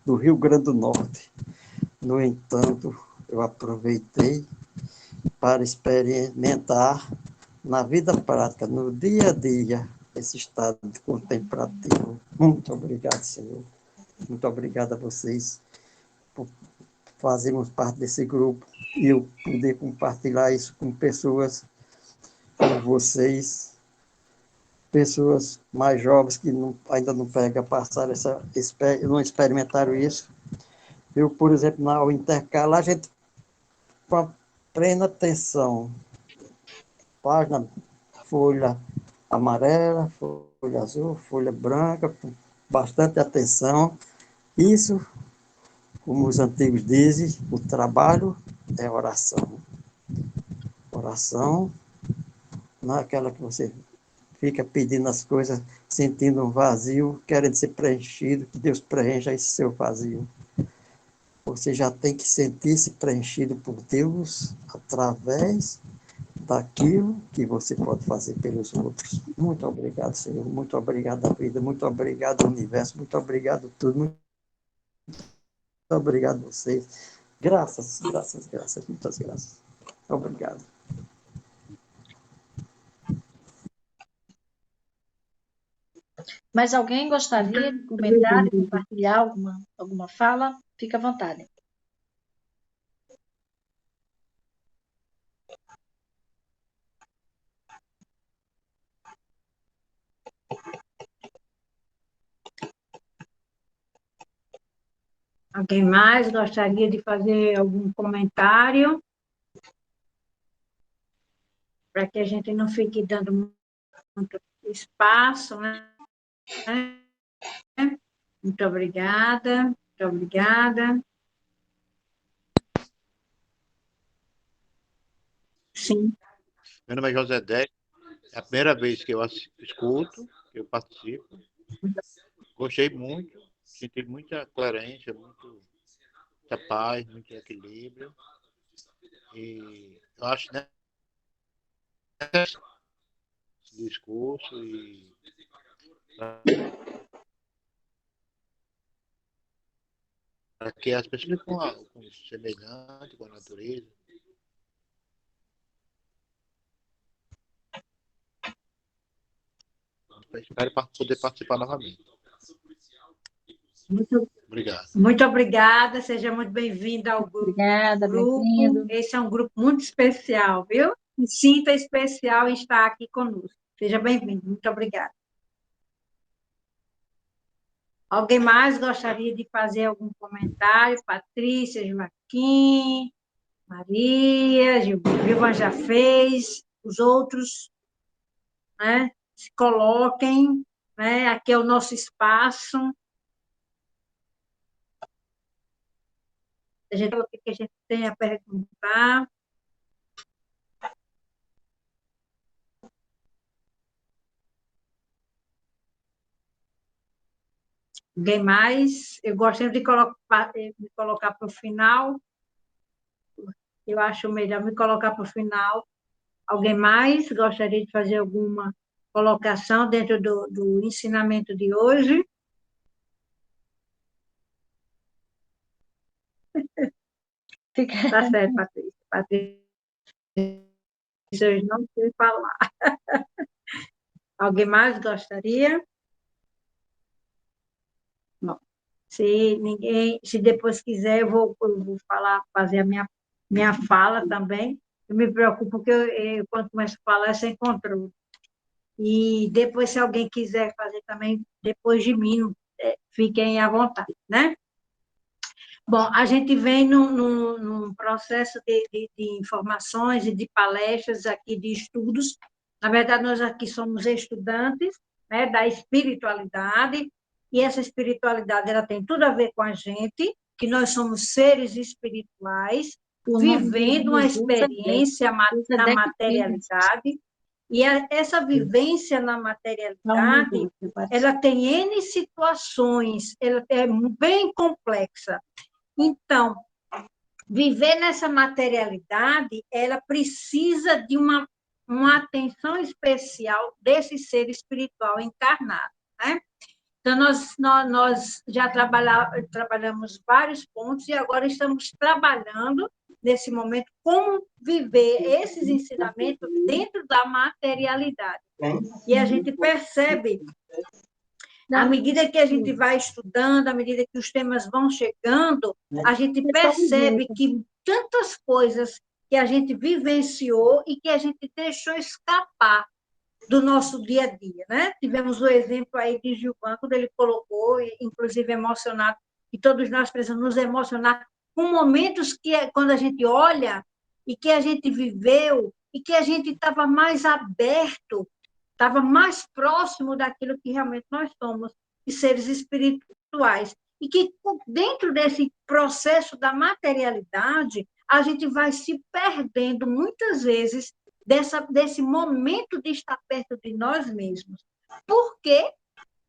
do Rio Grande do Norte. No entanto, eu aproveitei para experimentar na vida prática, no dia a dia, esse estado contemplativo. Muito obrigado, Senhor. Muito obrigado a vocês por fazermos parte desse grupo e eu poder compartilhar isso com pessoas como vocês, pessoas mais jovens que ainda não pegam, passaram não experimentaram isso. Eu, por exemplo, ao intercalar, a gente com a plena atenção, página, folha amarela, folha azul, folha branca, com bastante atenção. Isso, como os antigos dizem, o trabalho é oração. Oração não é aquela que você fica pedindo as coisas, sentindo um vazio, querendo ser preenchido, que Deus preencha esse seu vazio. Você já tem que sentir-se preenchido por Deus através daquilo que você pode fazer pelos outros. Muito obrigado, Senhor. Muito obrigado à vida. Muito obrigado ao universo. Muito obrigado a tudo. Muito obrigado a vocês. Graças, graças, graças. Muitas graças. Obrigado.
Mas alguém gostaria de comentar e compartilhar alguma fala? Fica à vontade.
Alguém mais gostaria de fazer algum comentário? Para que a gente não fique dando muito espaço, né? Muito obrigada, muito obrigada. Sim.
Meu nome é José Deck. É a primeira vez que eu escuto, que eu participo. Gostei muito, senti muita coerência, muita paz, muito equilíbrio. E eu acho né, esse discurso e para que as pessoas com semelhante com a natureza. Espero poder participar novamente. Obrigado.
Muito obrigada, seja muito bem-vinda ao
Obrigada,
grupo.
bem-vindo.
Esse é um grupo muito especial, viu? Me sinta especial em estar aqui conosco. Seja bem-vindo, muito obrigada. Alguém mais gostaria de fazer algum comentário? Patrícia, Joaquim, Maria, Gilvan já fez, os outros, né? Se coloquem, né? Aqui é o nosso espaço. O que a gente tem a perguntar? Alguém mais? Eu gosto de colocar para o final. Eu acho melhor me colocar para o final. Alguém mais gostaria de fazer alguma colocação dentro do ensinamento de hoje? Tá certo, Patrícia. Patrícia, eu não sei falar. Alguém mais gostaria? Não. Se depois quiser, eu vou falar, fazer a minha fala também. Eu me preocupo porque quando começo a falar, é sem controle. E depois, se alguém quiser fazer também, depois de mim, fiquem à vontade, né? Bom, a gente vem num processo de informações e de palestras aqui, de estudos. Na verdade, nós aqui somos estudantes, né, da espiritualidade, e essa espiritualidade ela tem tudo a ver com a gente, que nós somos seres espirituais, vivendo uma experiência na materialidade, e essa vivência na materialidade, ela tem N situações, ela é bem complexa. Então, viver nessa materialidade, ela precisa de uma atenção especial desse ser espiritual encarnado, né? Então, nós já trabalhamos vários pontos e agora estamos trabalhando, nesse momento, como viver esses ensinamentos dentro da materialidade. E a gente percebe, à medida que a gente vai estudando, à medida que os temas vão chegando, a gente percebe que tantas coisas que a gente vivenciou e que a gente deixou escapar do nosso dia a dia, né? Tivemos o exemplo aí de Gilvan, quando ele colocou, inclusive emocionado, e todos nós precisamos nos emocionar com momentos que, quando a gente olha e que a gente viveu e que a gente estava mais aberto, estava mais próximo daquilo que realmente nós somos, de seres espirituais. E que dentro desse processo da materialidade, a gente vai se perdendo muitas vezes desse momento de estar perto de nós mesmos. Por que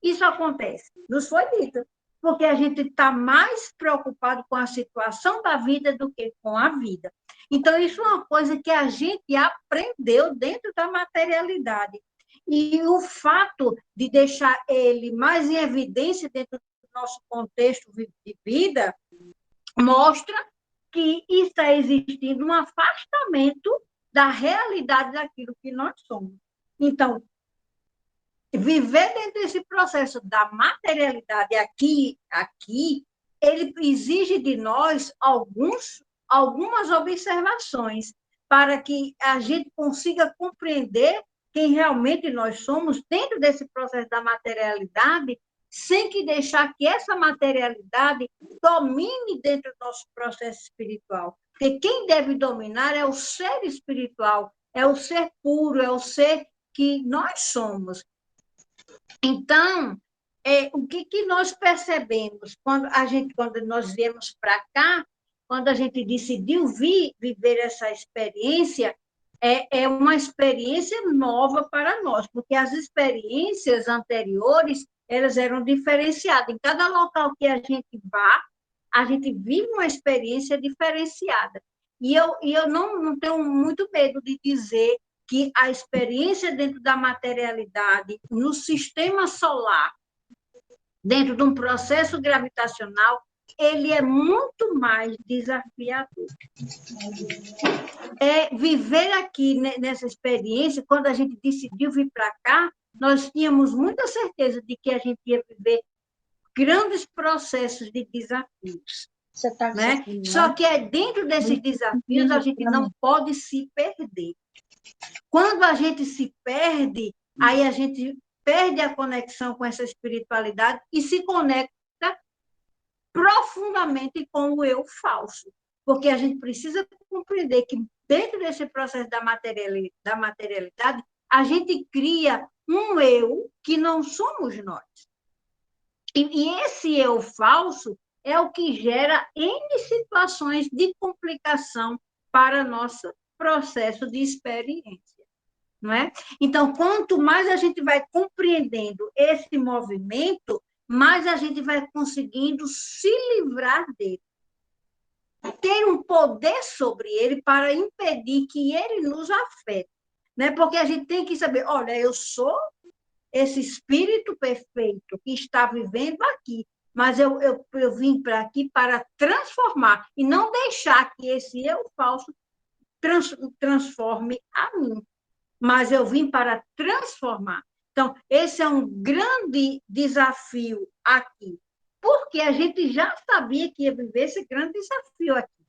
isso acontece? Nos foi dito. Porque a gente está mais preocupado com a situação da vida do que com a vida. Então, isso é uma coisa que a gente aprendeu dentro da materialidade. E o fato de deixar ele mais em evidência dentro do nosso contexto de vida mostra que está existindo um afastamento da realidade daquilo que nós somos. Então, viver dentro desse processo da materialidade aqui, ele exige de nós algumas observações para que a gente consiga compreender quem realmente nós somos dentro desse processo da materialidade, sem que deixar que essa materialidade domine dentro do nosso processo espiritual. Porque quem deve dominar é o ser espiritual, é o ser puro, é o ser que nós somos. Então, o que nós percebemos quando nós viemos para cá, quando a gente decidiu viver essa experiência, é uma experiência nova para nós, porque as experiências anteriores, elas eram diferenciadas. Em cada local que a gente vá, a gente vive uma experiência diferenciada. E eu não tenho muito medo de dizer que a experiência dentro da materialidade, no sistema solar, dentro de um processo gravitacional, ele é muito mais desafiador. Viver aqui nessa experiência, quando a gente decidiu vir para cá, nós tínhamos muita certeza de que a gente ia viver grandes processos de desafios. Né? Só que dentro desses desafios a gente não pode se perder. Quando a gente se perde, aí a gente perde a conexão com essa espiritualidade e se conecta profundamente com o eu falso. Porque a gente precisa compreender que dentro desse processo da materialidade, a gente cria um eu que não somos nós. E esse eu falso é o que gera N situações de complicação para nosso processo de experiência. Não é? Então, quanto mais a gente vai compreendendo esse movimento, mais a gente vai conseguindo se livrar dele. Ter um poder sobre ele para impedir que ele nos afete. Né? Porque a gente tem que saber, olha, eu sou esse espírito perfeito que está vivendo aqui, mas eu vim para aqui para transformar e não deixar que esse eu falso transforme a mim, mas eu vim para transformar. Então, esse é um grande desafio aqui, porque a gente já sabia que ia viver esse grande desafio aqui.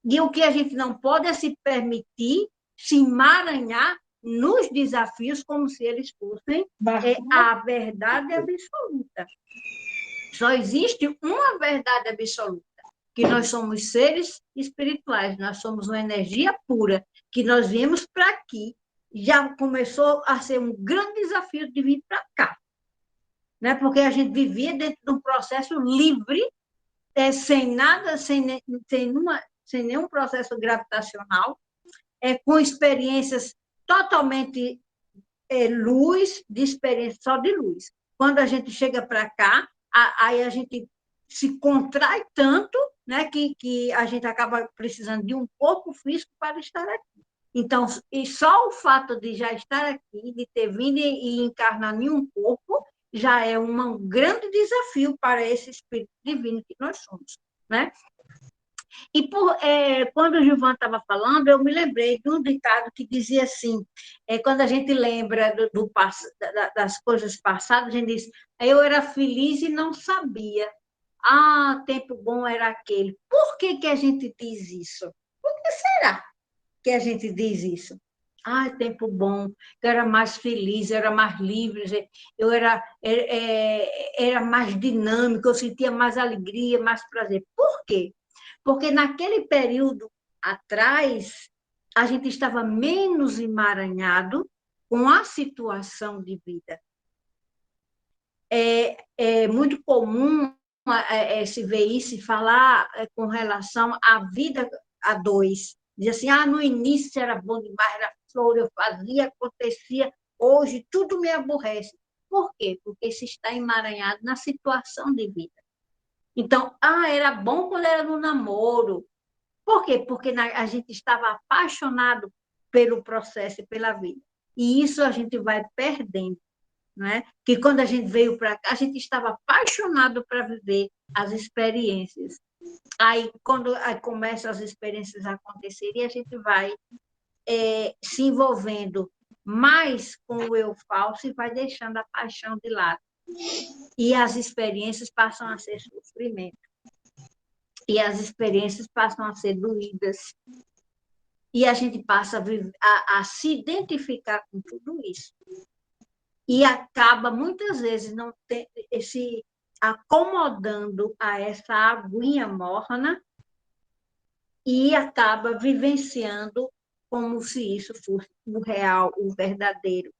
E o que a gente não pode é se permitir se emaranhar nos desafios como se eles fossem a verdade absoluta. Só existe uma verdade absoluta, que nós somos seres espirituais, nós somos uma energia pura, que nós viemos para aqui, já começou a ser um grande desafio de vir para cá. Né? Porque a gente vivia dentro de um processo livre, sem nada, sem nenhum processo gravitacional, com experiências totalmente luz, de experiência só de luz. Quando a gente chega para cá, aí a gente se contrai tanto, né, que a gente acaba precisando de um corpo físico para estar aqui. Então, e só o fato de já estar aqui, de ter vindo e encarnar em um corpo, já é um grande desafio para esse espírito divino que nós somos, né? E quando o Gilvan estava falando, eu me lembrei de um ditado que dizia assim, quando a gente lembra das coisas passadas, a gente diz, eu era feliz e não sabia. Ah, tempo bom era aquele. Por que que a gente diz isso? Por que será que a gente diz isso? Ah, tempo bom, eu era mais feliz, eu era mais livre, eu era mais dinâmico, eu sentia mais alegria, mais prazer. Por quê? Porque naquele período atrás, a gente estava menos emaranhado com a situação de vida. É muito comum se ver isso e falar com relação à vida a dois. Diz assim, no início era bom demais, era flor, eu fazia, acontecia, hoje tudo me aborrece. Por quê? Porque se está emaranhado na situação de vida. Então, era bom quando era no namoro. Por quê? Porque a gente estava apaixonado pelo processo e pela vida. E isso a gente vai perdendo. Né? Que quando a gente veio para cá, a gente estava apaixonado para viver as experiências. Aí, quando começam as experiências a acontecerem, a gente vai se envolvendo mais com o eu falso e vai deixando a paixão de lado. E as experiências passam a ser sofrimento. E as experiências passam a ser doídas. E a gente passa a se identificar com tudo isso. E acaba, muitas vezes, não se acomodando a essa aguinha morna e acaba vivenciando como se isso fosse o real, o verdadeiro.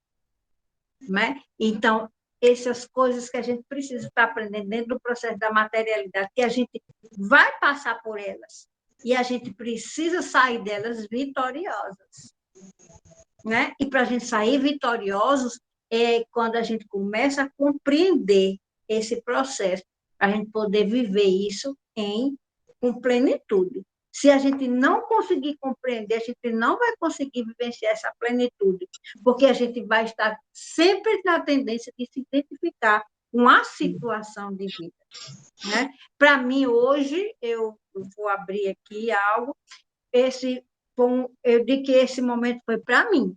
Né? Então, essas coisas que a gente precisa estar aprendendo dentro do processo da materialidade, que a gente vai passar por elas e a gente precisa sair delas vitoriosas. Né? E para a gente sair vitoriosos, quando a gente começa a compreender esse processo, a gente poder viver isso com plenitude. Se a gente não conseguir compreender, a gente não vai conseguir vivenciar essa plenitude, porque a gente vai estar sempre na tendência de se identificar com a situação de vida. Né? Para mim, hoje, eu vou abrir aqui algo, eu digo que esse momento foi para mim,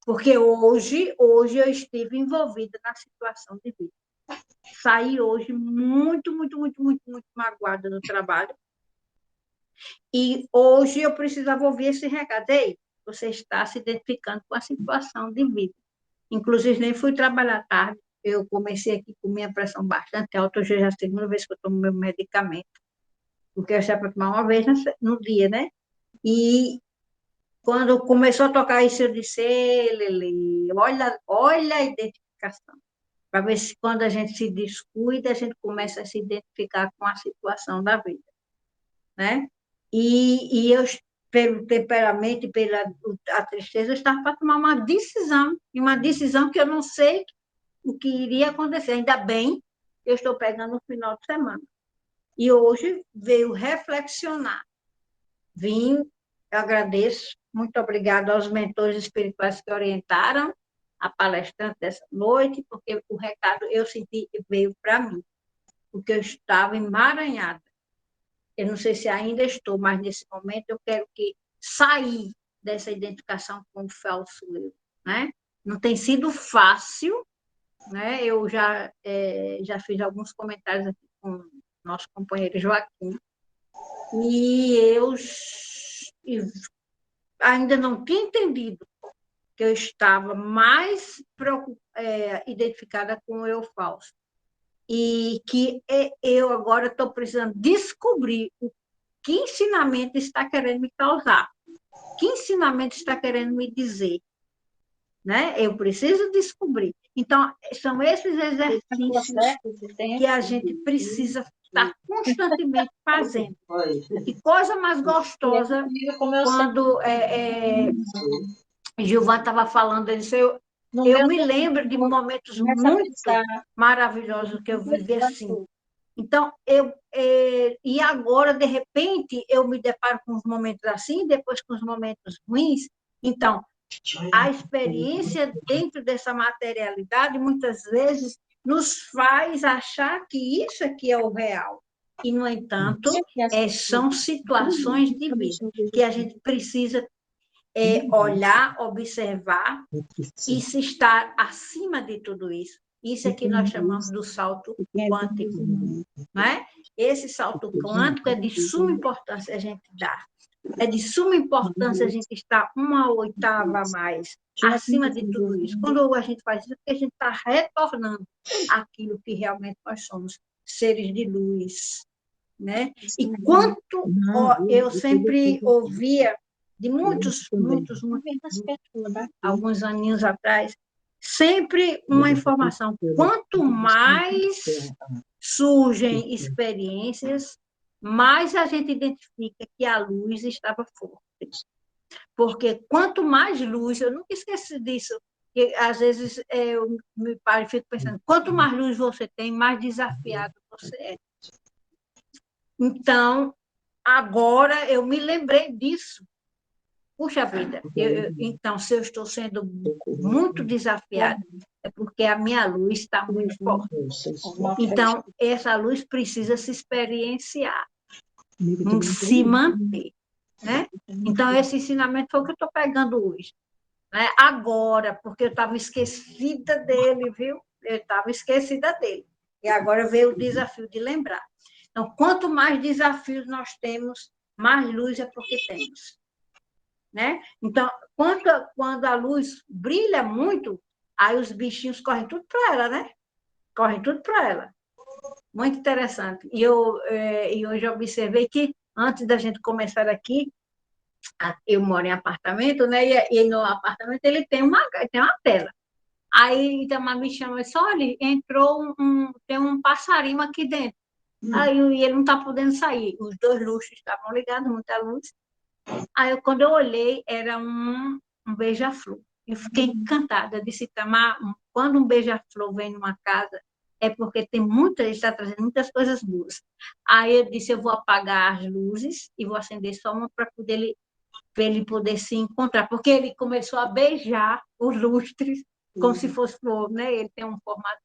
porque hoje eu estive envolvida na situação de vida. Saí hoje muito, muito, muito, muito, muito magoada no trabalho. E hoje eu precisava ouvir esse recado. Ei, você está se identificando com a situação de vida. Inclusive, nem fui trabalhar tarde. Eu comecei aqui com minha pressão bastante alta. Hoje já é a segunda vez que eu tomo meu medicamento. Porque eu já para tomar uma vez no dia, né? E quando começou a tocar isso, eu disse, Lele, olha a identificação. Para ver se quando a gente se descuida, a gente começa a se identificar com a situação da vida. Né? E eu, pelo temperamento e pela a tristeza, eu estava para tomar uma decisão, e uma decisão que eu não sei o que iria acontecer. Ainda bem eu estou pegando no final de semana. E hoje veio reflexionar. Vim, eu agradeço, muito obrigada aos mentores espirituais que orientaram a palestrante dessa noite, porque o recado eu senti que veio para mim, porque eu estava emaranhada. Eu não sei se ainda estou, mas nesse momento eu quero sair dessa identificação com o falso eu, né? Não tem sido fácil, né? Eu já fiz alguns comentários aqui com o nosso companheiro Joaquim, e eu ainda não tinha entendido que eu estava mais identificada com o eu falso. E que eu agora estou precisando descobrir que ensinamento está querendo me causar, que ensinamento está querendo me dizer. Né? Eu preciso descobrir. Então, são esses exercícios que a gente precisa estar constantemente fazendo. E coisa mais gostosa, quando Gilvan estava falando, ele disse, eu me lembro de momentos muito maravilhosos que eu vivi assim. Então, e agora, de repente, eu me deparo com os momentos assim, depois com os momentos ruins. Então, a experiência dentro dessa materialidade, muitas vezes, nos faz achar que isso aqui é o real. E, no entanto, são situações de vida que a gente precisa olhar, observar e se estar acima de tudo isso. Isso é que nós chamamos do salto quântico. Né? Esse salto quântico é de suma importância a gente dar. É de suma importância a gente estar uma oitava a mais acima de tudo isso. Quando a gente faz isso, a gente está retornando aquilo que realmente nós somos, seres de luz. Né? E quanto eu sempre ouvia de alguns aninhos atrás, sempre uma informação. Quanto mais surgem experiências, mais a gente identifica que a luz estava forte. Porque quanto mais luz, eu nunca esqueci disso, que às vezes eu me paro e fico pensando, quanto mais luz você tem, mais desafiado você é. Então, agora eu me lembrei disso. Puxa vida, então, se eu estou sendo muito desafiada, é porque a minha luz está muito forte. Então, essa luz precisa se experienciar, se manter. Né? Então, esse ensinamento foi o que eu estou pegando hoje. Né? Agora, porque eu estava esquecida dele, viu? Eu estava esquecida dele. E agora veio o desafio de lembrar. Então, quanto mais desafios nós temos, mais luz é porque temos. Né? Então, quando a luz brilha muito, aí os bichinhos correm tudo para ela, né? Correm tudo para ela. Muito interessante. E hoje eu observei que, antes da gente começar aqui, eu moro em apartamento, né? E no apartamento ele tem uma tela. Aí então, a me chama e disse, olha, entrou tem um passarinho aqui dentro. Aí ele não está podendo sair. Os dois luxos estavam ligados, muita luz. Aí, quando eu olhei, era um beija-flor. Eu fiquei encantada. Eu disse, Tamar, quando um beija-flor vem numa casa, é porque está trazendo muitas coisas boas. Aí eu disse, eu vou apagar as luzes e vou acender só uma para ele poder se encontrar. Porque ele começou a beijar os lustres, como se fosse flor, né? Ele tem um formato.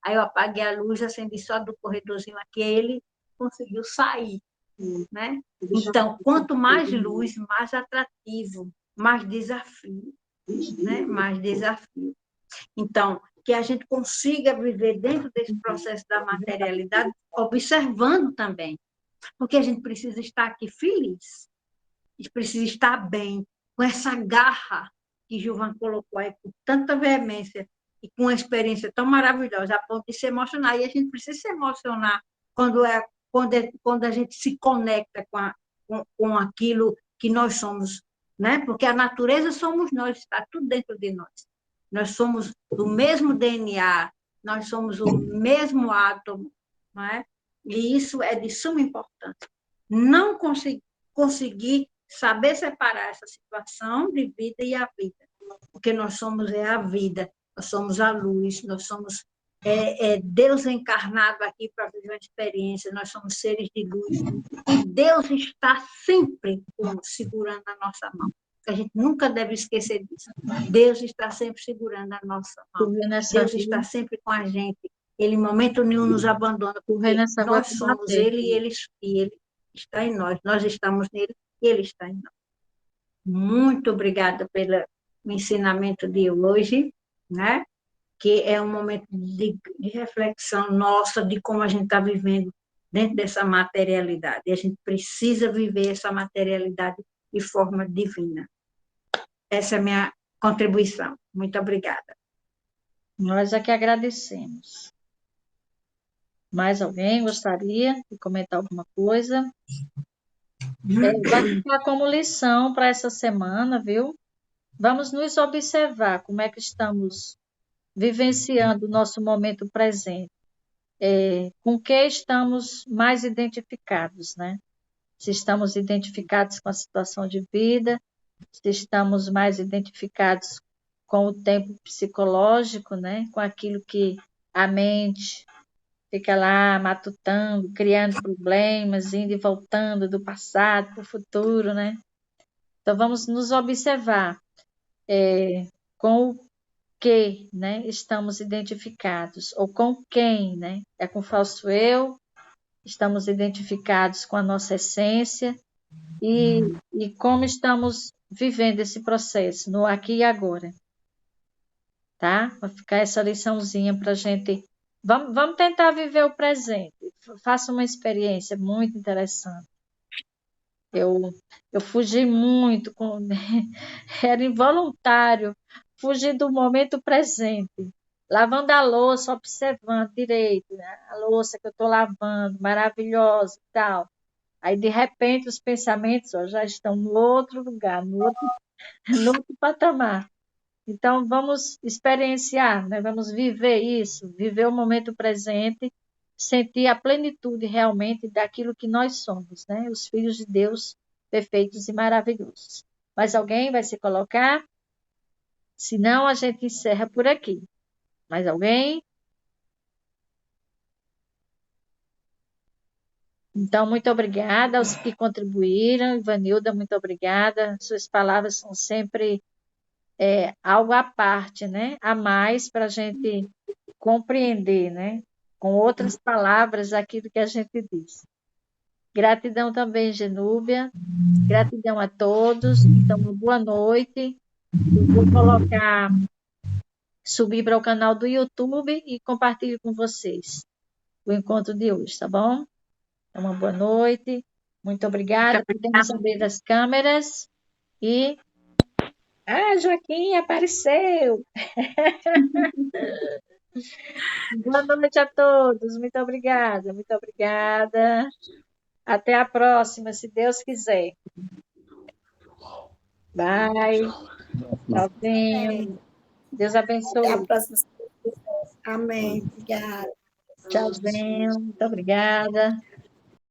Aí eu apaguei a luz, acendi só do corredorzinho aqui, ele conseguiu sair. Né? Então, quanto mais luz, mais atrativo, mais desafio, né? Mais desafio. Então, que a gente consiga viver dentro desse processo da materialidade, observando também, porque a gente precisa estar aqui feliz, a gente precisa estar bem, com essa garra que Gilvan colocou aí, com tanta veemência e com uma experiência tão maravilhosa, a ponto de se emocionar, e a gente precisa se emocionar quando a gente se conecta com aquilo que nós somos, né? Porque a natureza somos nós, está tudo dentro de nós. Nós somos do mesmo DNA, nós somos o mesmo átomo, não é? E isso é de suma importância. Não conseguir saber separar essa situação de vida e a vida, porque nós somos a vida, nós somos a luz, nós somos é Deus encarnado aqui para viver uma experiência. Nós somos seres de luz. E Deus está sempre segurando a nossa mão. A gente nunca deve esquecer disso. Deus está sempre segurando a nossa mão. Deus está sempre com a gente. Ele, em momento nenhum, nos abandona, porque nós somos Ele e Ele está em nós. Nós estamos nele e Ele está em nós. Muito obrigada pelo ensinamento de hoje, né? Que é um momento de reflexão nossa de como a gente está vivendo dentro dessa materialidade. E a gente precisa viver essa materialidade de forma divina. Essa é a minha contribuição. Muito obrigada.
Nós é que agradecemos. Mais alguém gostaria de comentar alguma coisa? Vai ficar como lição para essa semana, viu? Vamos nos observar como é que estamos vivenciando o nosso momento presente. Com que estamos mais identificados, né? Se estamos identificados com a situação de vida, se estamos mais identificados com o tempo psicológico, né? Com aquilo que a mente fica lá matutando, criando problemas, indo e voltando do passado para o futuro, né? Então, vamos nos observar com o que, né, estamos identificados, ou com quem, né? É com o falso eu, estamos identificados com a nossa essência e como estamos vivendo esse processo no aqui e agora, tá? Vai ficar essa liçãozinha para a gente. Vamos tentar viver o presente. Faça uma experiência muito interessante. Eu fugi muito, era involuntário, fugir do momento presente, lavando a louça, observando direito, né? A louça que eu estou lavando, maravilhosa e tal. Aí, de repente, os pensamentos já estão no outro lugar, no outro patamar. Então, vamos experienciar, né? Vamos viver isso, viver o momento presente, sentir a plenitude realmente daquilo que nós somos, né? Os filhos de Deus perfeitos e maravilhosos. Mas alguém vai se colocar? Senão, a gente encerra por aqui. Mais alguém? Então, muito obrigada aos que contribuíram. Ivanilda, muito obrigada. Suas palavras são sempre algo à parte, né? A mais para a gente compreender, né? Com outras palavras, aquilo que a gente diz. Gratidão também, Genúbia. Gratidão a todos. Então, uma boa noite. Eu vou subir para o canal do YouTube e compartilho com vocês o encontro de hoje, tá bom? Então, uma boa noite. Muito obrigada. Podemos abrir as câmeras e... Joaquim apareceu! Boa noite a todos. Muito obrigada, muito obrigada. Até a próxima, se Deus quiser. Bye. Tchauzinho. Deus abençoe.
Até a próxima. Amém. Obrigada.
Tchauzinho. Muito obrigada.